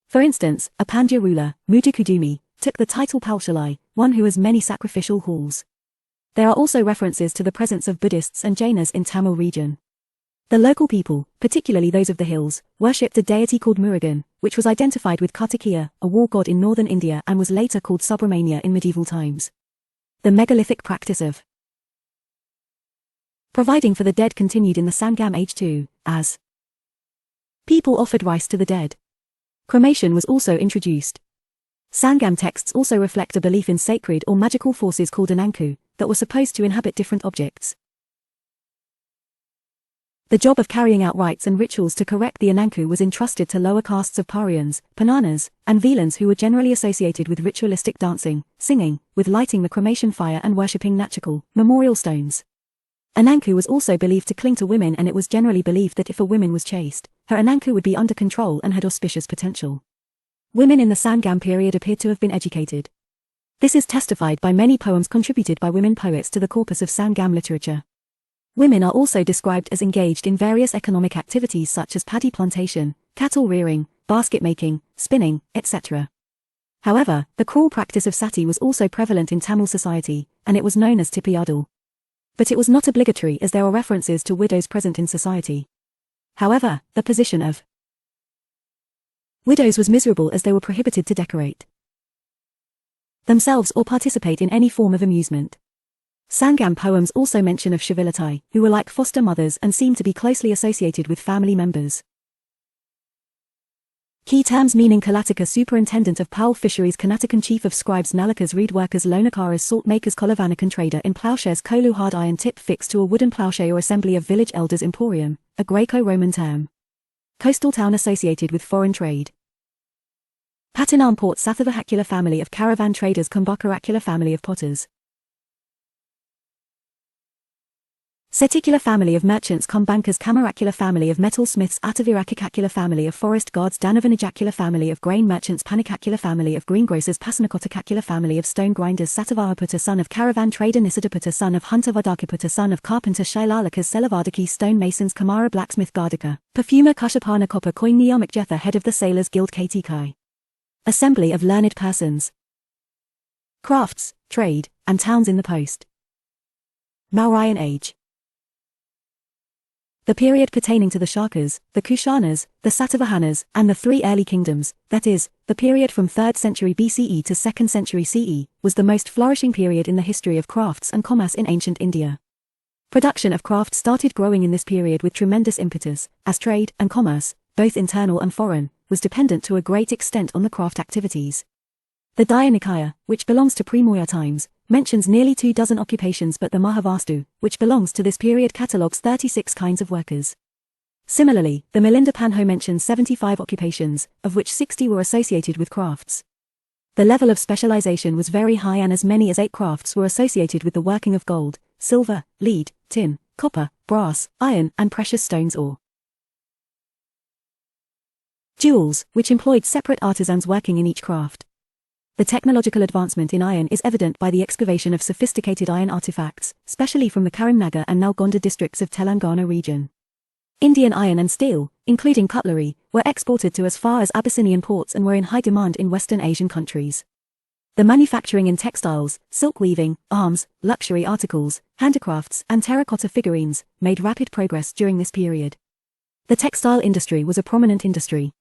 For instance, a Pandya ruler, Mudukudumi, took the title Palshalai, one who has many sacrificial halls. There are also references to the presence of Buddhists and Jainas in Tamil region. The local people, particularly those of the hills, worshipped a deity called Murugan, which was identified with Kartikeya, a war god in northern India and was later called Subramania in medieval times. The megalithic practice of providing for the dead continued in the Sangam age too, as people offered rice to the dead. Cremation was also introduced. Sangam texts also reflect a belief in sacred or magical forces called Ananku, that were supposed to inhabit different objects. The job of carrying out rites and rituals to correct the Ananku was entrusted to lower castes of Parians, Pananas, and Velans who were generally associated with ritualistic dancing, singing, with lighting the cremation fire and worshipping Nachikal, memorial stones. Ananku was also believed to cling to women, and it was generally believed that if a woman was chaste, her Ananku would be under control and had auspicious potential. Women in the Sangam period appeared to have been educated. This is testified by many poems contributed by women poets to the corpus of Sangam literature. Women are also described as engaged in various economic activities such as paddy plantation, cattle rearing, basket making, spinning, etc. However, the cruel practice of sati was also prevalent in Tamil society, and it was known as tippiyadal. But it was not obligatory as there are references to widows present in society. However, the position of widows was miserable as they were prohibited to decorate themselves or participate in any form of amusement. Sangam poems also mention of Shivalatai, who were like foster mothers and seem to be closely associated with family members. Key terms meaning Kalatika superintendent of Powell Fisheries Karnatakan chief of scribes Nalikas reed workers Lonakaras salt makers Kolavanakan trader in plowshares Kolu hard iron tip fixed to a wooden plowshare or assembly of village elders emporium, a Greco-Roman term. Coastal town associated with foreign trade. Patinam port Sathavahakula family of caravan traders Kumbhakarakula family of potters. Seticular family of merchants Kumbankars Kamarakula family of metalsmiths Atavirakakula family of forest guards Danavanajakula family of grain merchants Panikakula family of greengrocers Pasanakotakakula family of stone grinders Satavahaputta son of caravan trader Nisadaputta son of hunter Vadakaputta son of carpenter Shailalakas Selavadaki stone masons Kamara blacksmith Gardika, perfumer Kushapana copper coin Niyamak Jetha head of the Sailors Guild Katikai. Assembly of learned persons. Crafts, trade, and towns in the post. Mauryan age. The period pertaining to the Shakas, the Kushanas, the Satavahanas, and the three early kingdoms, that is, the period from 3rd century BCE to 2nd century CE, was the most flourishing period in the history of crafts and commerce in ancient India. Production of craft started growing in this period with tremendous impetus, as trade and commerce, both internal and foreign, was dependent to a great extent on the craft activities. The Daya Nikaya, which belongs to pre-Maurya times, mentions nearly 24 occupations, but the Mahavastu, which belongs to this period, catalogues 36 kinds of workers. Similarly, the Milinda Panho mentions 75 occupations, of which 60 were associated with crafts. The level of specialization was very high, and as many as 8 crafts were associated with the working of gold, silver, lead, tin, copper, brass, iron, and precious stones or jewels, which employed separate artisans working in each craft. The technological advancement in iron is evident by the excavation of sophisticated iron artifacts, especially from the Karimnagar and Nalgonda districts of Telangana region. Indian iron and steel, including cutlery, were exported to as far as Abyssinian ports and were in high demand in Western Asian countries. The manufacturing in textiles, silk weaving, arms, luxury articles, handicrafts, and terracotta figurines made rapid progress during this period. The textile industry was a prominent industry.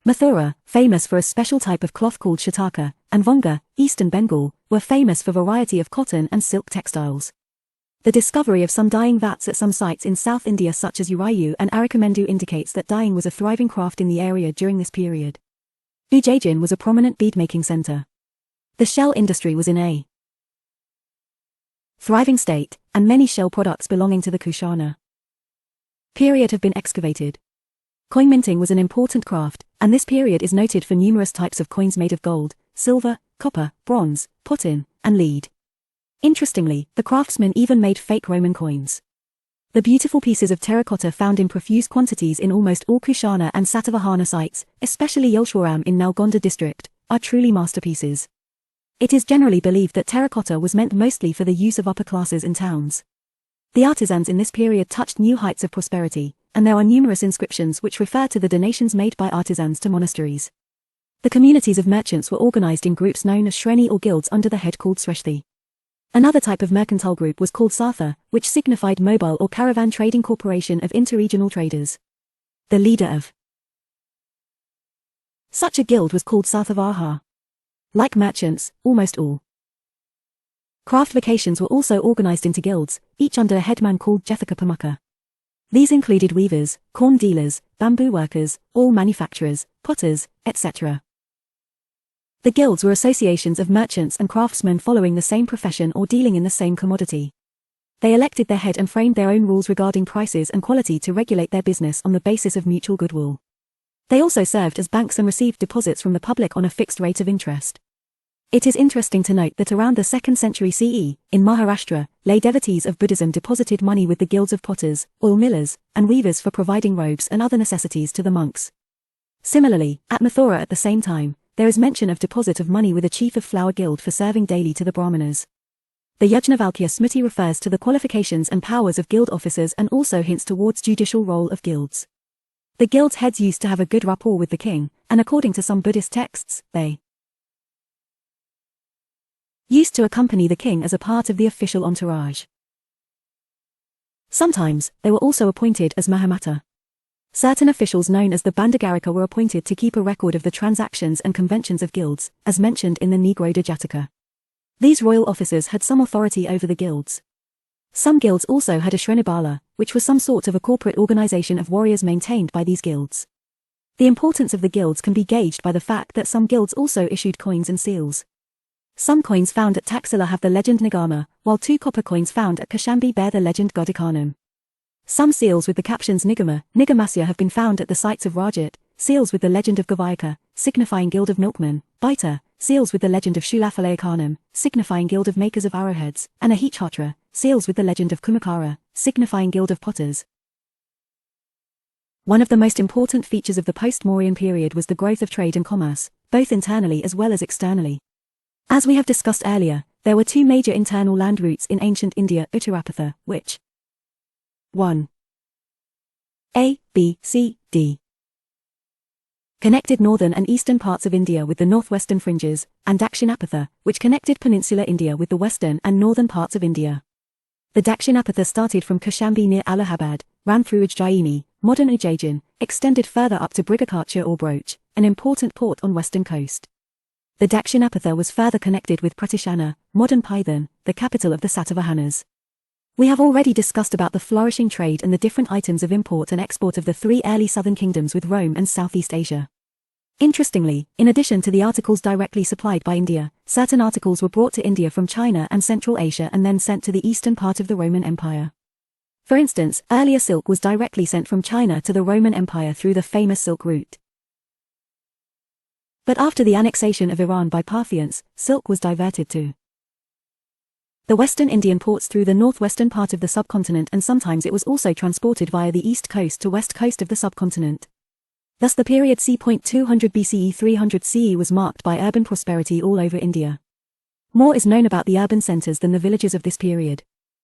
Mathura, famous for a special type of cloth called shataka, and Vonga, eastern Bengal, were famous for variety of cotton and silk textiles. The discovery of some dyeing vats at some sites in South India such as Urayu and Arikamendu indicates that dyeing was a thriving craft in the area during this period. Ujjain was a prominent bead-making center. The shell industry was in a thriving state, and many shell products belonging to the Kushana period have been excavated. Coin minting was an important craft, and this period is noted for numerous types of coins made of gold, silver, copper, bronze, potin, and lead. Interestingly, the craftsmen even made fake Roman coins. The beautiful pieces of terracotta found in profuse quantities in almost all Kushana and Satavahana sites, especially Yolshwaram in Nalgonda district, are truly masterpieces. It is generally believed that terracotta was meant mostly for the use of upper classes in towns. The artisans in this period touched new heights of prosperity, and there are numerous inscriptions which refer to the donations made by artisans to monasteries. The communities of merchants were organized in groups known as shreni or guilds under the head called sreshti. Another type of mercantile group was called Sartha, which signified mobile or caravan trading corporation of interregional traders. The leader of such a guild was called Sarthavaha. Like merchants, almost all craft vocations were also organized into guilds, each under a headman called Jethaka Pamukha. These included weavers, corn dealers, bamboo workers, oil manufacturers, potters, etc. The guilds were associations of merchants and craftsmen following the same profession or dealing in the same commodity. They elected their head and framed their own rules regarding prices and quality to regulate their business on the basis of mutual goodwill. They also served as banks and received deposits from the public on a fixed rate of interest. It is interesting to note that around the 2nd century CE, in Maharashtra, lay devotees of Buddhism deposited money with the guilds of potters, oil millers, and weavers for providing robes and other necessities to the monks. Similarly, at Mathura at the same time, there is mention of deposit of money with a chief of flower guild for serving daily to the brahmanas. The Yajnavalkya Smriti refers to the qualifications and powers of guild officers and also hints towards judicial role of guilds. The guild's heads used to have a good rapport with the king, and according to some Buddhist texts, they used to accompany the king as a part of the official entourage. Sometimes, they were also appointed as Mahamata. Certain officials known as the Bandagarika were appointed to keep a record of the transactions and conventions of guilds, as mentioned in the Nigroda Jataka. These royal officers had some authority over the guilds. Some guilds also had a Srenibala, which was some sort of a corporate organization of warriors maintained by these guilds. The importance of the guilds can be gauged by the fact that some guilds also issued coins and seals. Some coins found at Taxila have the legend Nagama, while 2 copper coins found at Kashambi bear the legend Godikanam. Some seals with the captions Nigama, Nigamasya have been found at the sites of Rajat, seals with the legend of Gavayaka, signifying Guild of Milkmen, Baita, seals with the legend of Shulafalayakanam, signifying Guild of Makers of Arrowheads, and Ahechhatra, seals with the legend of Kumakara, signifying Guild of Potters. One of the most important features of the post-Mauryan period was the growth of trade and commerce, both internally as well as externally. As we have discussed earlier, there were 2 major internal land routes in ancient India, Uttarapatha, which 1. A, B, C, D. Connected northern and eastern parts of India with the northwestern fringes, and Dakshinapatha, which connected peninsular India with the western and northern parts of India. The Dakshinapatha started from Kashambi near Allahabad, ran through Ujjaini, modern Ujjain, extended further up to Brigakacha or Broach, an important port on western coast. The Dakshinapatha was further connected with Pratishana, modern Python, the capital of the Satavahanas. We have already discussed about the flourishing trade and the different items of import and export of the 3 early southern kingdoms with Rome and Southeast Asia. Interestingly, in addition to the articles directly supplied by India, certain articles were brought to India from China and Central Asia and then sent to the eastern part of the Roman Empire. For instance, earlier silk was directly sent from China to the Roman Empire through the famous Silk Route. But after the annexation of Iran by Parthians, silk was diverted to the western Indian ports through the northwestern part of the subcontinent, and sometimes it was also transported via the east coast to west coast of the subcontinent. Thus the period c. 200 BCE 300 CE was marked by urban prosperity all over India. More is known about the urban centers than the villages of this period.